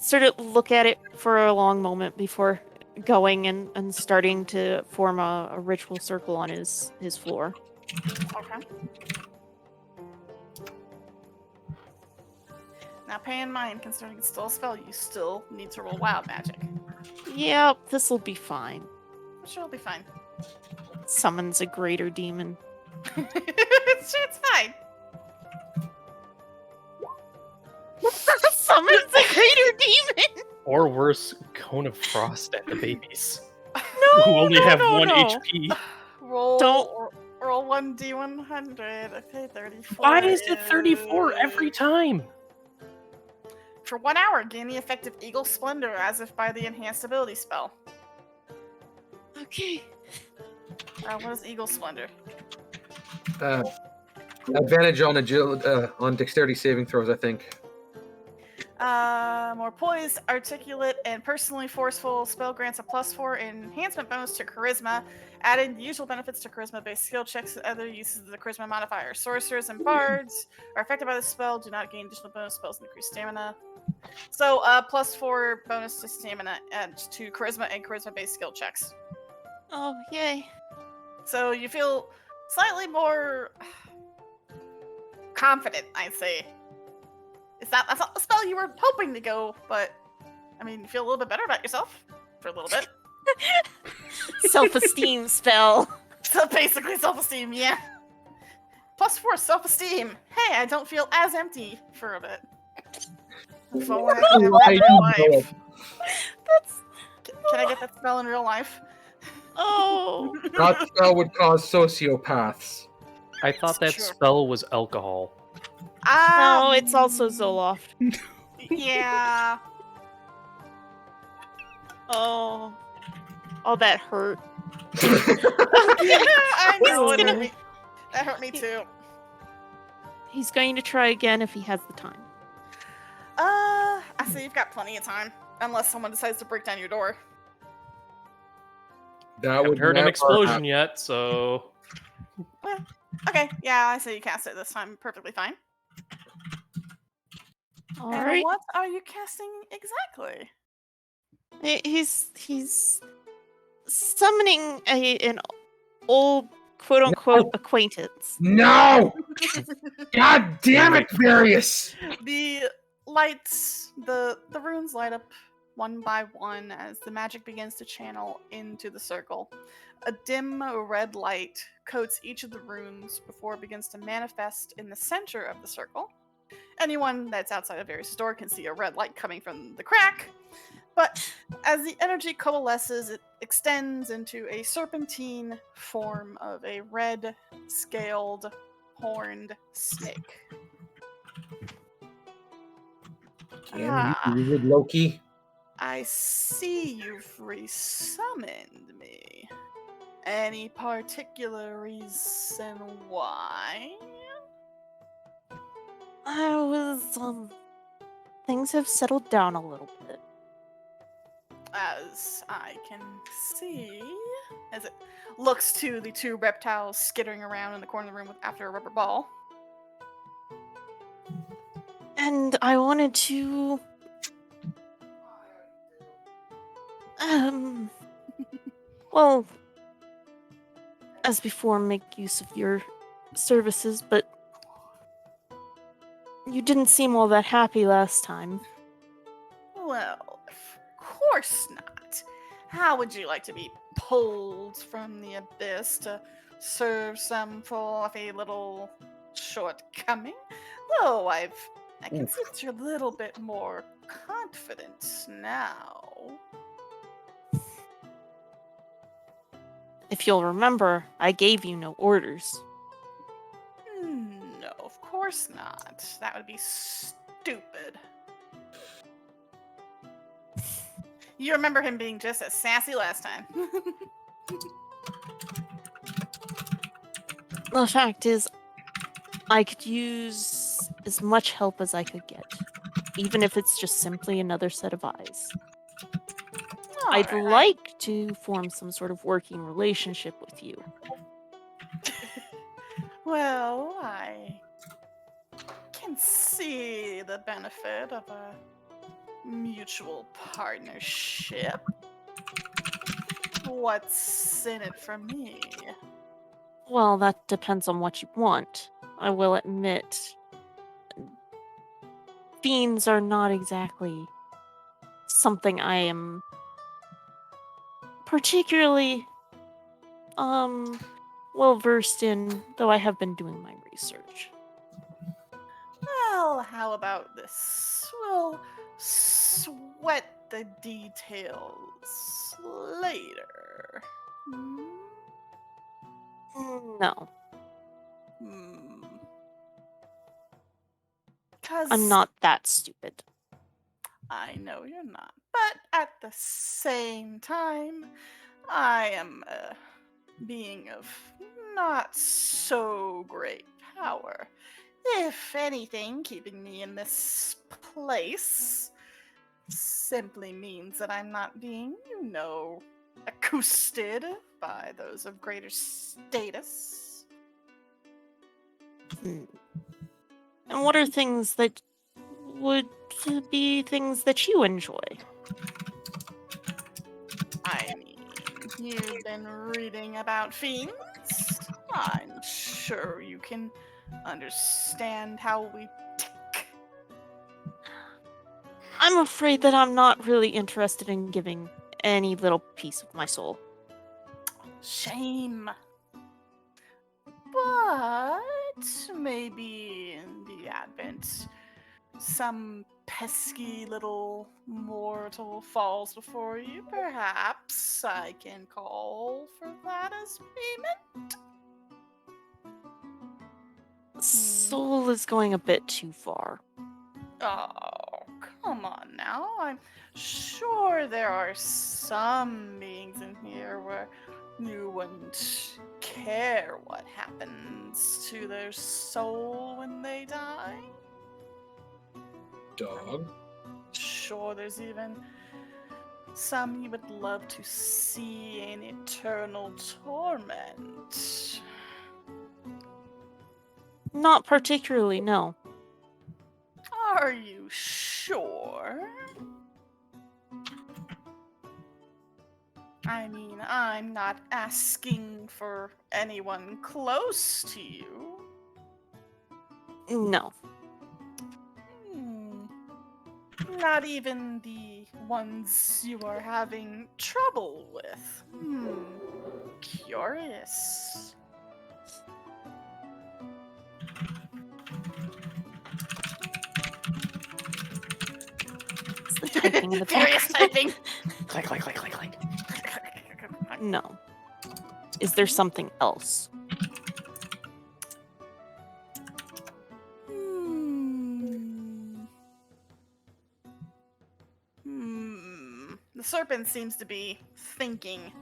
to look at it for a long moment before going and starting to form a ritual circle on his floor. Okay. Now, pay in mind, considering it's still a spell, you still need to roll wild magic. Yep, this'll be fine. Sure, it'll be fine. Summons a greater demon. It's fine. Summons a greater demon! Or worse, Cone of Frost at the babies. No, who only have no, 1 no. HP. Roll 1d100. Okay, 34. Why is it 34 every time? For 1 hour, gain the effect of Eagle Splendor as if by the enhanced ability spell. Okay. What is Eagle Splendor? Advantage on on dexterity saving throws, I think. More poised, articulate, and personally forceful. Spell grants a +4 enhancement bonus to charisma, adding the usual benefits to charisma-based skill checks and other uses of the charisma modifier. Sorcerers and bards are affected by the spell, do not gain additional bonus spells and increase stamina. So, +4 bonus to stamina and to charisma and charisma-based skill checks. Oh, yay. So you feel slightly more confident, I'd say. That's not the spell you were hoping to go, but I mean, you feel a little bit better about yourself for a little bit. Self-esteem spell. So basically, self-esteem, yeah. +4 self-esteem. Hey, I don't feel as empty for a bit. If only I could have that in real life. Can I get that spell in real life? Oh. That spell would cause sociopaths. I thought that Sure. spell was alcohol. No, it's also Zoloft. Yeah. Oh. Oh, that hurt. I know. He's gonna- That hurt me too. He's going to try again if he has the time. I say you've got plenty of time. Unless someone decides to break down your door. That Haven't would heard an never explosion happen. yet, so Okay, yeah, I say you cast it this time perfectly fine. All And right. what are you casting exactly? He's summoning an old quote unquote acquaintance. No! God damn it, Various! The lights, the runes light up one by one as the magic begins to channel into the circle. A dim red light coats each of the runes before it begins to manifest in the center of the circle. Anyone that's outside of Varys' door can see a red light coming from the crack, but as the energy coalesces, it extends into a serpentine form of a red, scaled, horned snake. Damn you, weird Loki. I see you've resummoned me. Any particular reason why? I was things have settled down a little bit. As I can see, as it looks to the two reptiles skittering around in the corner of the room after a rubber ball. And I wanted to Well, as before, make use of your services, but you didn't seem all that happy last time. Well, of course not. How would you like to be pulled from the abyss to serve some fluffy little shortcoming? Though I can see that you're a little bit more confident now. If you'll remember, I gave you no orders. No, of course not. That would be stupid. You remember him being just as sassy last time. The fact is, I could use as much help as I could get, even if it's just simply another set of eyes. I'd Alright. like to form some sort of working relationship with you. Well, I can see the benefit of a mutual partnership. What's in it for me? Well, that depends on what you want. I will admit, fiends are not exactly something I am particularly well versed in, though I have been doing my research. Well, how about this? We'll sweat the details later. No, Hmm. 'Cause I'm not that stupid. I know you're not. But at the same time, I am a being of not so great power. If anything, keeping me in this place simply means that I'm not being, acousted by those of greater status. And what are things that would be things that you enjoy? I mean, you've been reading about fiends? I'm sure you can understand how we tick. I'm afraid that I'm not really interested in giving any little piece of my soul. Shame. But maybe in the Advent, some pesky little mortal falls before you. Perhaps I can call for that as payment. Soul is going a bit too far. Oh, come on now. I'm sure there are some beings in here where you wouldn't care what happens to their soul when they die. Dog. Sure, there's even some you would love to see in eternal torment. Not particularly, no. Are you sure? I mean, I'm not asking for anyone close to you. No. Not even the ones you are having trouble with. Curious. It's the typing in the Furious background. typing. Click, click, click, click, click. No. Is there something else? The serpent seems to be thinking,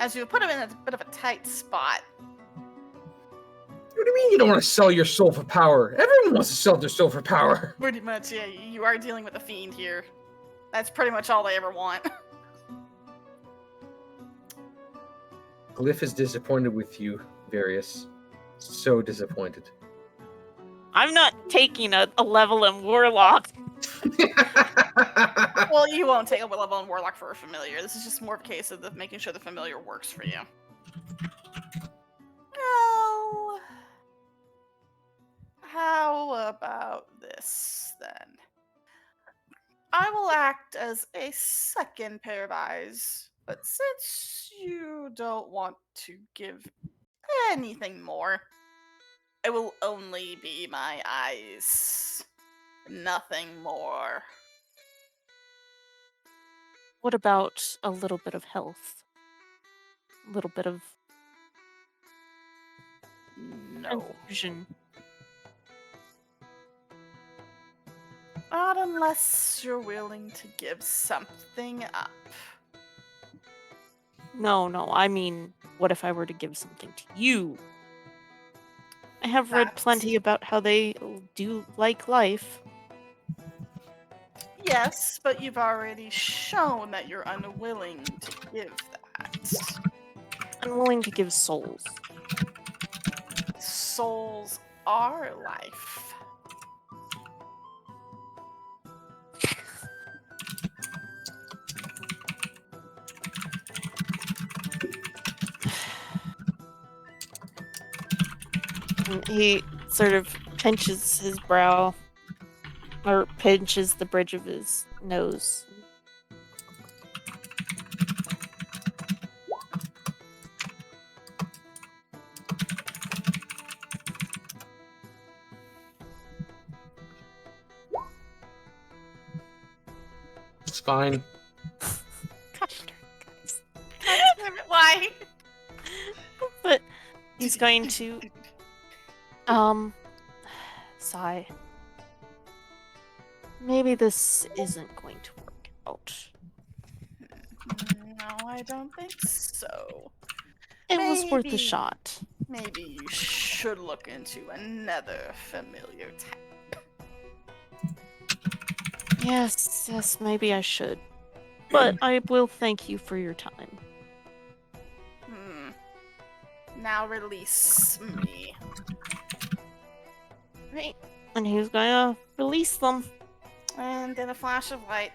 as you put him in a bit of a tight spot. What do you mean you don't want to sell your soul for power? Everyone wants to sell their soul for power. Pretty much, yeah, you are dealing with a fiend here. That's pretty much all they ever want. Glyph is disappointed with you, Various. So disappointed. I'm not taking a level in Warlock. Well, you won't take a level 1 warlock for a familiar. This is just more of a case of making sure the familiar works for you. Well, how about this then? I will act as a second pair of eyes, but since you don't want to give anything more, it will only be my eyes. Nothing more. What about a little bit of health? A little bit of No. confusion. Not unless you're willing to give something up. No, I mean, what if I were to give something to you? I have read That's- plenty about how they do like life. Yes, but you've already shown that you're unwilling to give that. Unwilling to give souls. Souls are life. And he sort of pinches his brow, or pinches the bridge of his nose. It's fine. Gosh darn, guys. Why? But he's going to sigh. Maybe this isn't going to work out. No, I don't think so. It was worth a Maybe. shot. Maybe you should look into another familiar type. Yes, maybe I should. But I will thank you for your time. Now release me. Right. And he's going to release them. And in a flash of light,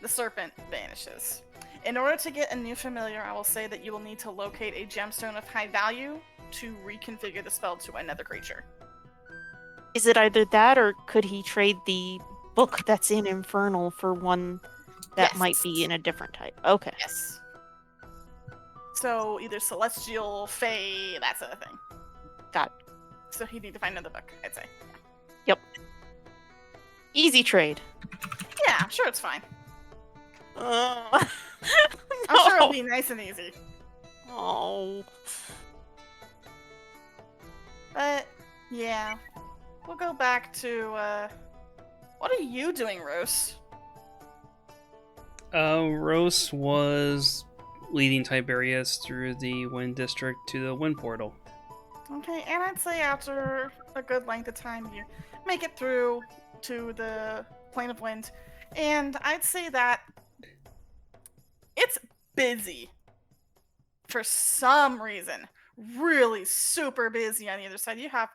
the serpent vanishes. In order to get a new familiar, I will say that you will need to locate a gemstone of high value to reconfigure the spell to another creature. Is it either that, or could he trade the book that's in Infernal for one that Yes. might be in a different type? Okay. Yes. So either celestial, fey, that sort of thing. Got it. So he'd need to find another book, I'd say. Easy trade. Yeah, I'm sure it's fine. I'm I'm sure it'll be nice and easy. Oh. But, yeah. We'll go back to, what are you doing, Rose? Rose was leading Tiberius through the Wind District to the Wind Portal. Okay, and I'd say after a good length of time, you make it through to the Plane of Wind, and I'd say that it's busy. For some reason, really super busy on the other side. You have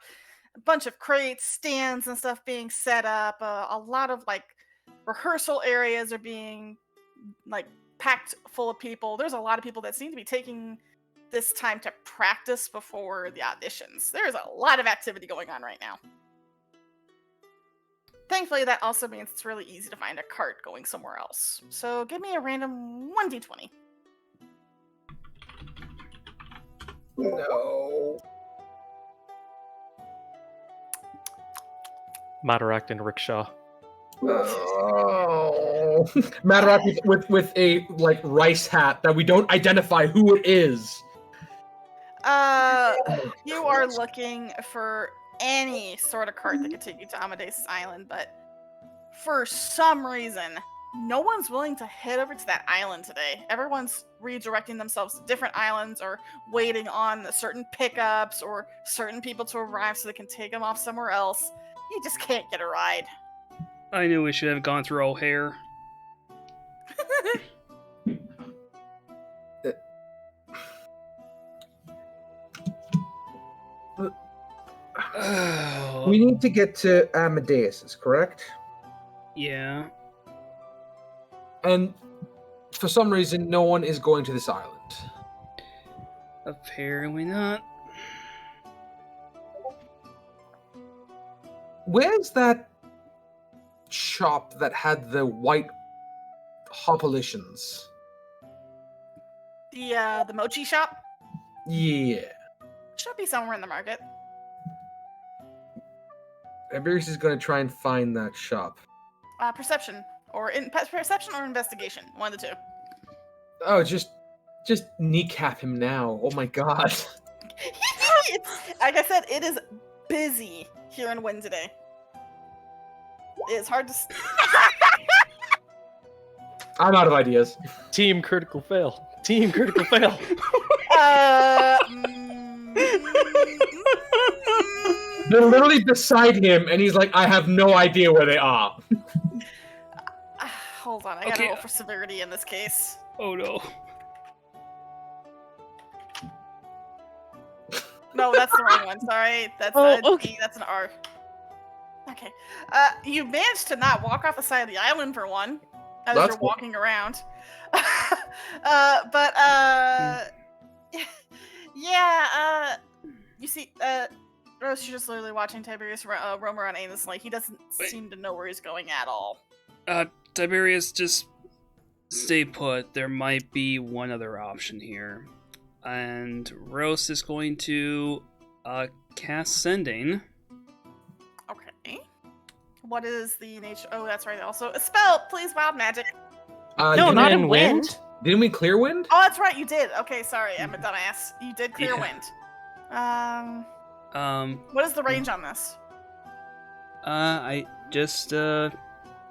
a bunch of crates, stands, and stuff being set up. A lot of like rehearsal areas are being like packed full of people. There's a lot of people that seem to be taking this time to practice before the auditions. There's a lot of activity going on right now. Thankfully, that also means it's really easy to find a cart going somewhere else. So give me a random 1d20. No. Madarak and Rickshaw. Oh. Madarak with a like rice hat that we don't identify who it is. You are looking for any sort of cart that could take you to Amadeus Island, but for some reason, no one's willing to head over to that island today. Everyone's redirecting themselves to different islands or waiting on certain pickups or certain people to arrive so they can take them off somewhere else. You just can't get a ride. I knew we should have gone through O'Hare. We need to get to Amadeus, correct? Yeah. And for some reason, no one is going to this island. Apparently not. Where's that shop that had the white hopalitions? The mochi shop Yeah. should be somewhere in the market. Tiberius is going to try and find that shop. Perception or perception or investigation, one of the two. Oh, just kneecap him now. Oh my god. Like I said, it is busy here in Wind today. It's hard to. I'm out of ideas. Team critical fail. Team critical fail. They're literally beside him, and he's like, I have no idea where they are. Hold on, I gotta roll for severity in this case. Oh no. No, that's the wrong one. Sorry, that's okay. that's an R. Okay, you managed to not walk off the side of the island for one, as That's you're cool. walking around. Yeah. You see, Rose, you're just literally watching Tiberius roam around aimlessly. He doesn't seem to know where he's going at all. Tiberius, just stay put. There might be one other option here. And Rose is going to cast Sending. Okay. What is the nature? Oh, that's right. Also, a spell. Please, wild magic. No, didn't not we- in wind. Didn't we clear wind? Oh, that's right. You did. Okay, sorry. I'm a dumbass. You did clear Yeah. wind. What is the range on this? I just I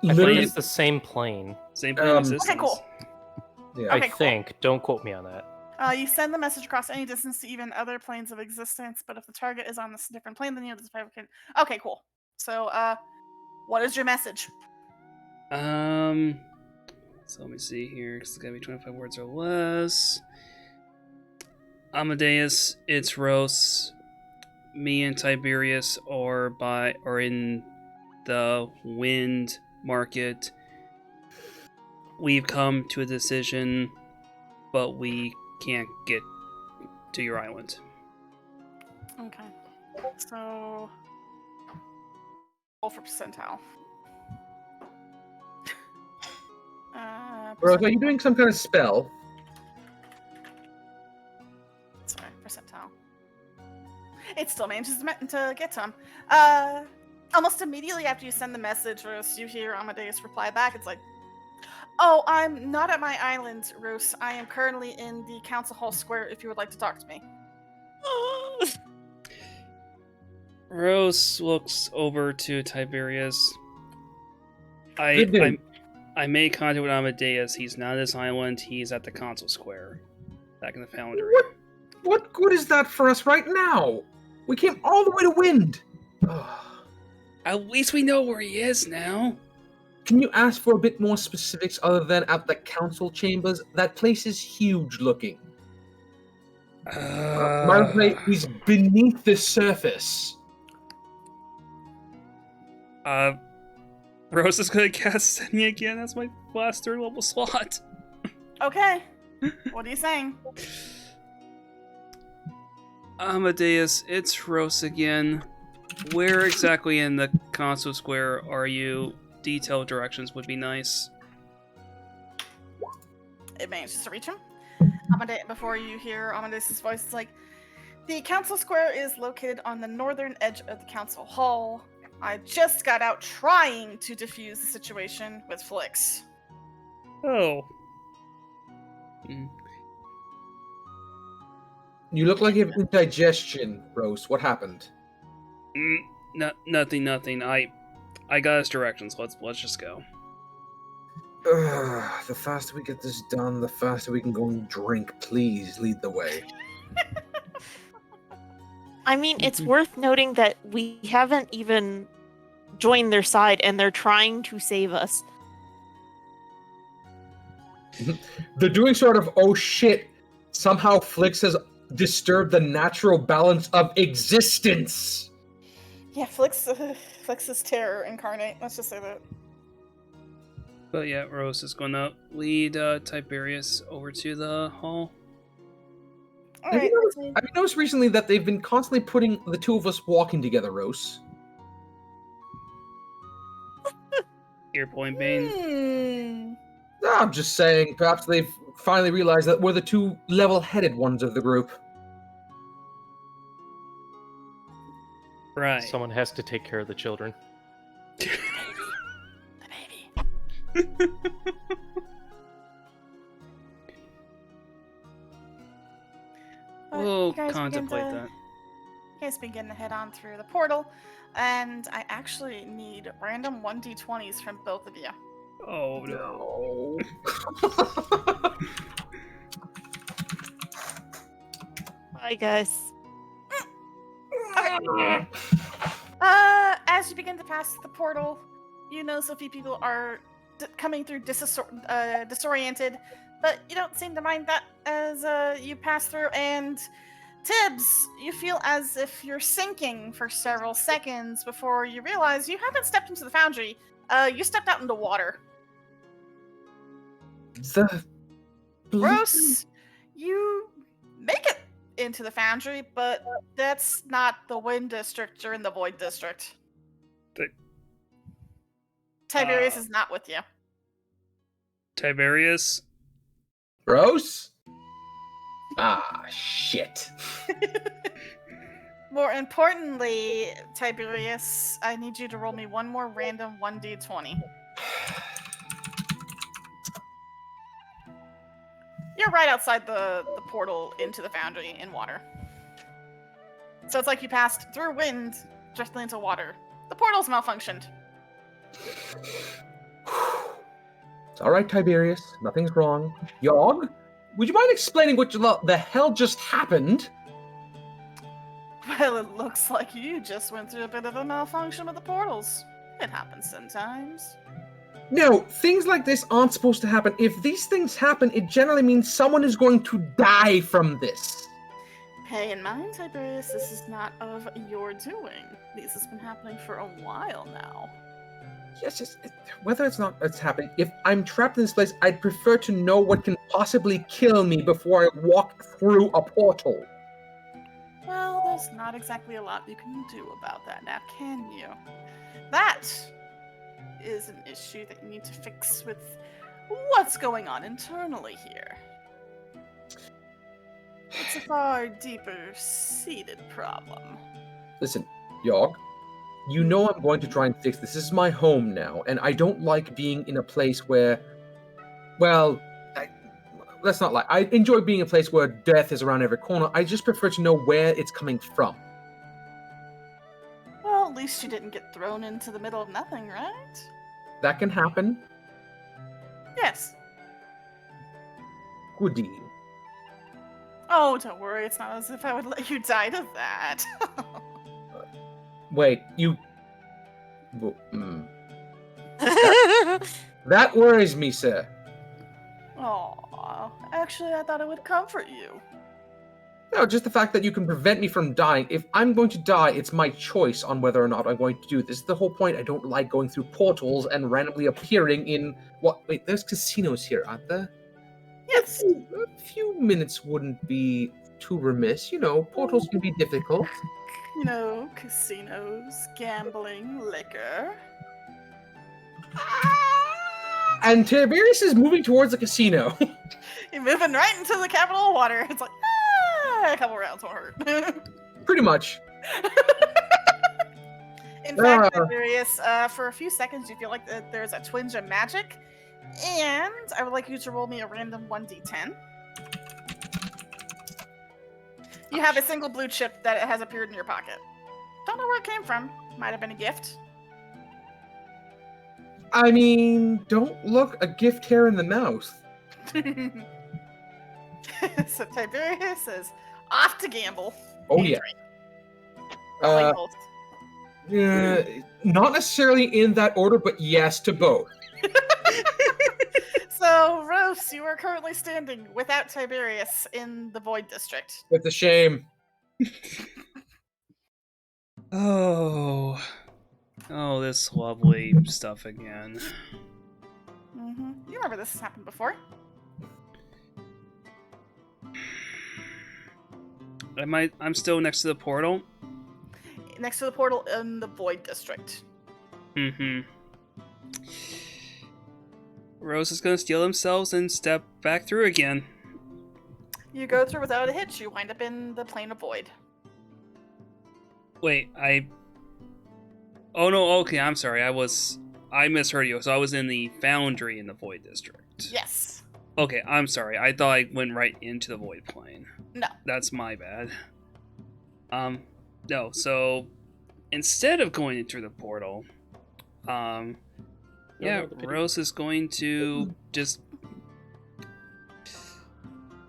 Literally, think it's the same plane. same plane of existence. Okay, cool. yeah. Okay, I cool. think. Don't quote me on that. You send the message across any distance to even other planes of existence, but if the target is on this different plane, then you have this can. Okay, cool. So, what is your message? So let me see here. It's gotta be 25 words or less. Amadeus, it's Rose. Me and Tiberius are in the wind market. We've come to a decision, but we can't get to your island. Okay. So, roll for percentile. Rose, are you doing some kind of spell? Sorry, percentile. It still manages to get to him. Almost immediately after you send the message, Rose, you hear Amadeus reply back. It's like, "Oh, I'm not at my island, Rose. I am currently in the Council Hall Square if you would like to talk to me." Rose looks over to Tiberius. Good dude. I made contact with Amadeus. He's not at this island. He's at the Council Square, back in the Foundry. What good is that for us right now? We came all the way to Wind. At least we know where he is now. Can you ask for a bit more specifics other than at the council chambers? That place is huge looking. Margaret, he's beneath the surface. Rose is gonna cast Sending again. That's my last 3rd level slot. Okay. What are you saying? Amadeus, it's Rose again. Where exactly in the Council Square are you? Detailed directions would be nice. It manages to reach him. Before you hear Amadeus' voice, it's like, the Council Square is located on the northern edge of the Council Hall. I just got out trying to defuse the situation with Flix. Oh. You look like you have indigestion, Rose. What happened? Nothing. I got his directions. Let's just go. The faster we get this done, the faster we can go and drink. Please lead the way. I mean, it's worth noting that we haven't even joined their side, and they're trying to save us. They're doing sort of, oh shit, somehow Flix has disturbed the natural balance of existence. Yeah, Flix is terror incarnate. Let's just say that. But yeah, Rose is going to lead Tiberius over to the hall. All Have right. you noticed recently that they've been constantly putting the two of us walking together, Rose? Ear point Bane. I'm just saying, perhaps they've finally realized that we're the two level-headed ones of the group. Right. Someone has to take care of the children. The baby. We'll You guys contemplate begin to- that. You guys begin to head on through the portal, and I actually need random 1d20s from both of you. Oh no. Bye, guys. As you begin to pass the portal, you notice a few people are coming through disoriented, but you don't seem to mind that as you pass through. And Tibbs, you feel as if you're sinking for several seconds before you realize you haven't stepped into the Foundry. You stepped out into water. Gross, you make it into the Foundry, but that's not the Wind District. You're in the Void District. Tiberius is not with you. Tiberius? Rose? Ah, shit. More importantly, Tiberius, I need you to roll me one more random 1d20. You're right outside the portal into the Foundry in water. So it's like you passed through wind directly into water. The portal's malfunctioned. It's all right, Tiberius. Nothing's wrong. Yog, would you mind explaining what the hell just happened? Well, it looks like you just went through a bit of a malfunction with the portals. It happens sometimes. No, things like this aren't supposed to happen. If these things happen, it generally means someone is going to die from this. Pay in mind, Tiberius, this is not of your doing. This has been happening for a while now. Yes, whether it's happening, if I'm trapped in this place, I'd prefer to know what can possibly kill me before I walk through a portal. Well, there's not exactly a lot you can do about that now, can you? That is an issue that you need to fix with what's going on internally here. It's a far deeper seated problem. Listen, Yog, you know I'm going to try and fix this. This is my home now, and I don't like being in a place where, well, let's not lie. I enjoy being in a place where death is around every corner. I just prefer to know where it's coming from. Well, at least you didn't get thrown into the middle of nothing, right? That can happen. Yes. Goody. Oh, don't worry. It's not as if I would let you die to that. Wait, you... That worries me, sir. Aw, actually, I thought it would comfort you. No, just the fact that you can prevent me from dying. If I'm going to die, it's my choice on whether or not I'm going to do this. The whole point. I don't like going through portals and randomly appearing in... What? Wait, there's casinos here, aren't there? Yes. A few minutes wouldn't be too remiss. You know, portals can be difficult. You know, casinos, gambling, liquor. And Tiberius is moving towards the casino. You're moving right into the capital of water. It's like, a couple rounds won't hurt. Pretty much. In fact, Tiberius, for a few seconds, you feel like there's a twinge of magic. And I would like you to roll me a random 1d10. You have a single blue chip that has appeared in your pocket. Don't know where it came from. Might have been a gift. I mean, don't look a gift hair in the mouth. So Tiberius is off to gamble. Oh, and yeah. drink. Rolling both. Not necessarily in that order, but yes to both. So, Rose, you are currently standing without Tiberius in the Void District. It's a shame. Oh, this lovely stuff again. You remember this has happened before. I'm still next to the portal. Next to the portal in the Void District. Rose is gonna steal themselves and step back through again. You go through without a hitch. You wind up in the plane of Void. Wait, Oh no, okay, I'm sorry. I misheard you. So I was in the Foundry in the Void District. Yes. Okay, I'm sorry. I thought I went right into the Void Plane. No. That's my bad. No, so instead of going into the portal, yeah, the pity. Rose is going to just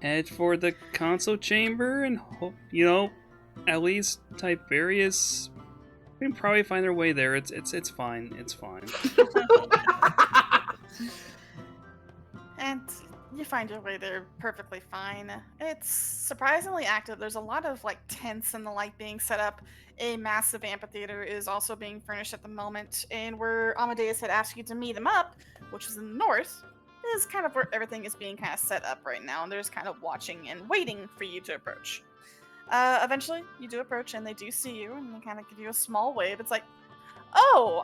head for the console chamber and hope, at least Tiberius can probably find their way there. It's fine. It's fine. And you find your way there perfectly fine. It's surprisingly active. There's a lot of tents and the like being set up. A massive amphitheater is also being furnished at the moment, and where Amadeus had asked you to meet him up, which is in the north, is kind of where everything is being kind of set up right now, and there's kind of watching and waiting for you to approach. Eventually, you do approach, and they do see you, and they kind of give you a small wave. It's like, oh,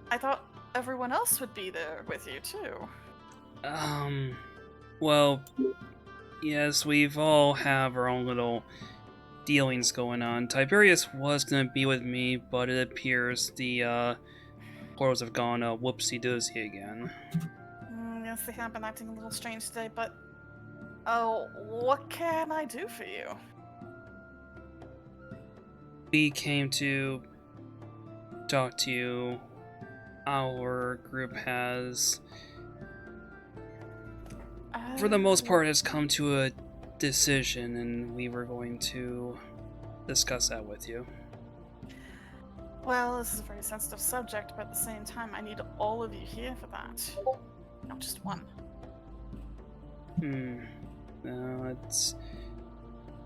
I thought everyone else would be there with you, too. Well, yes, we've all have our own little dealings going on. Tiberius was gonna be with me, but it appears the, portals have gone, whoopsie-doosey again. Yes, they have been acting a little strange today, but... Oh, what can I do for you? We came to talk to you. Our group has, for the most part, has come to a decision, and we were going to discuss that with you. Well, this is a very sensitive subject, but at the same time, I need all of you here for that. Not just one. No,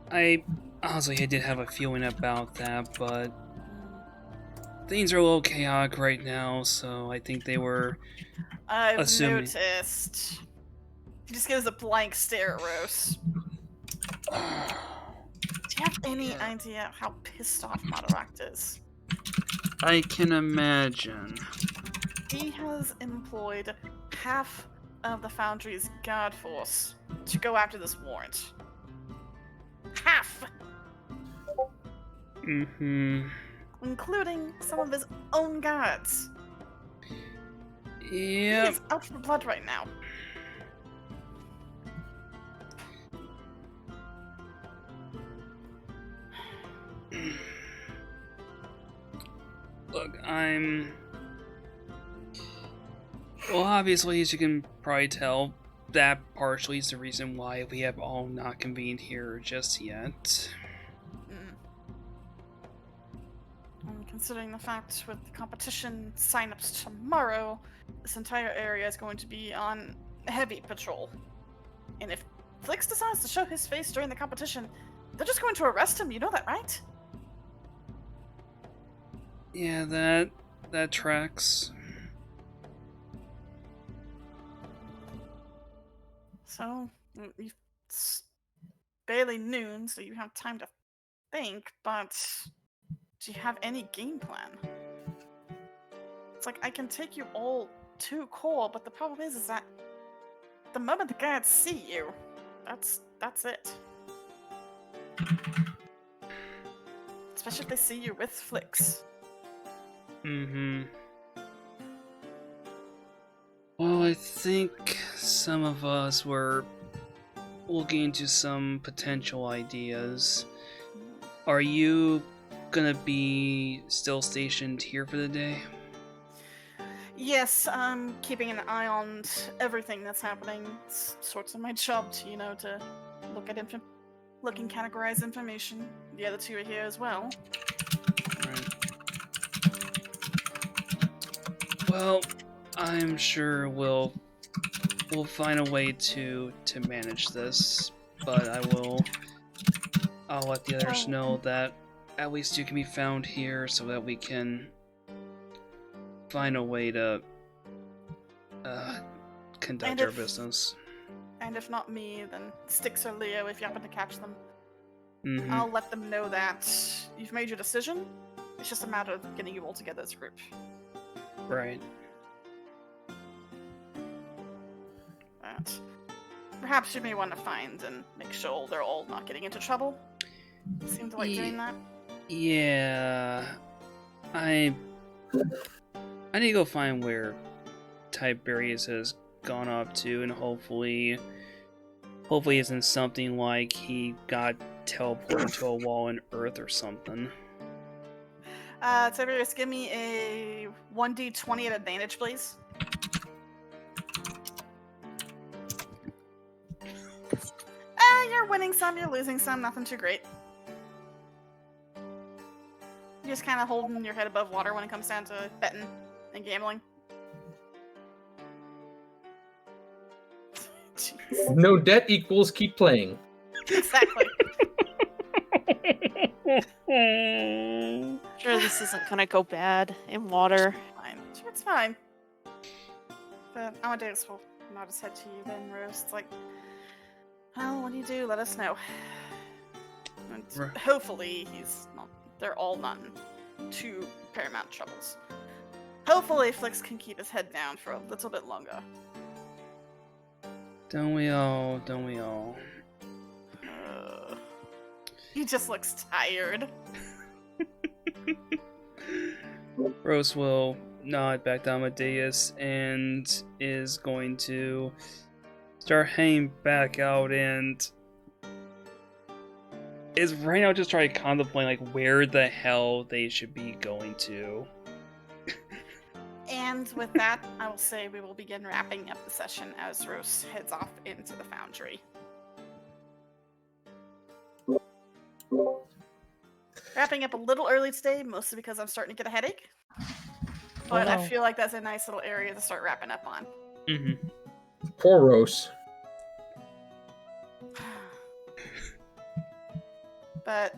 I did have a feeling about that, but things are a little chaotic right now, so I think they were I've assuming. noticed. He just gives a blank stare at Rose. Do you have any idea how pissed off Moderact is? I can imagine. He has employed half of the Foundry's guard force to go after this warrant. Half! Including some of his own guards. He Yep. is out for blood right now. Look, well, obviously, as you can probably tell, that partially is the reason why we have all not convened here just yet. Considering the fact with the competition signups tomorrow, this entire area is going to be on heavy patrol. And if Flix decides to show his face during the competition, they're just going to arrest him, you know that, right? Yeah, that tracks. So, it's barely noon, so you have time to think, but do you have any game plan? It's like, I can take you all to core, but the problem is that the moment the guards see you, that's it. Especially if they see you with Flix. Well, I think some of us were looking into some potential ideas. Are you gonna be still stationed here for the day? Yes, I'm keeping an eye on everything that's happening. It's sorts of my job to, to look at look and categorize information. The other two are here as well. Right. Well, I'm sure we'll find a way to manage this, but I'll let the others know that at least you can be found here so that we can find a way to conduct And our if- business. And if not me, then Styx or Leo if you happen to catch them. Mm-hmm. I'll let them know that you've made your decision. It's just a matter of getting you all together as a group. Right. But perhaps you may want to find and make sure they're all not getting into trouble. Seem to like doing that. Yeah. I need to go find where Tiberius has gone up to, and hopefully isn't something like he got teleported to a wall in Earth or something. Tiberius, give me a 1d20 at advantage, please. You're winning some, you're losing some, nothing too great. You're just kind of holding your head above water when it comes down to betting and gambling. Jeez. No debt equals keep playing. Exactly. Sure, this isn't gonna go bad in water. Fine. Sure, it's fine. But Amadeus will nod his head to you then, Rose. It's like, well, when you do, let us know. And Right. hopefully they're all not in too paramount troubles. Hopefully Flix can keep his head down for a little bit longer. Don't we all? Don't we all? He just looks tired. Rose will nod back to Amadeus and is going to start hanging back out and is right now just trying to contemplate like where the hell they should be going to. And with that, I will say we will begin wrapping up the session as Rose heads off into the Foundry. Wrapping up a little early today, mostly because I'm starting to get a headache. But I no. feel like that's a nice little area to start wrapping up on. Mm-hmm. Poor Rose. But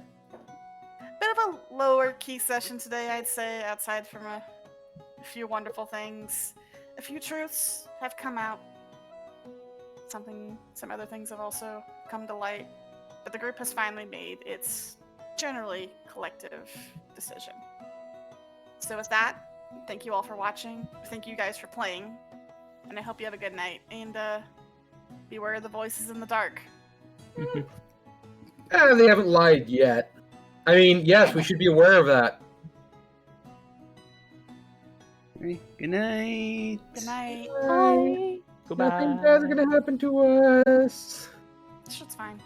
bit of a lower key session today, I'd say, outside from a few wonderful things. A few truths have come out. Some other things have also come to light. But the group has finally made its generally collective decision. So with that, thank you all for watching. Thank you guys for playing. And I hope you have a good night. And beware of the voices in the dark. They haven't lied yet. I mean, yes, we should be aware of that. Good night. Good night. Bye. Goodbye. Nothing bad's gonna happen to us. Shit's fine.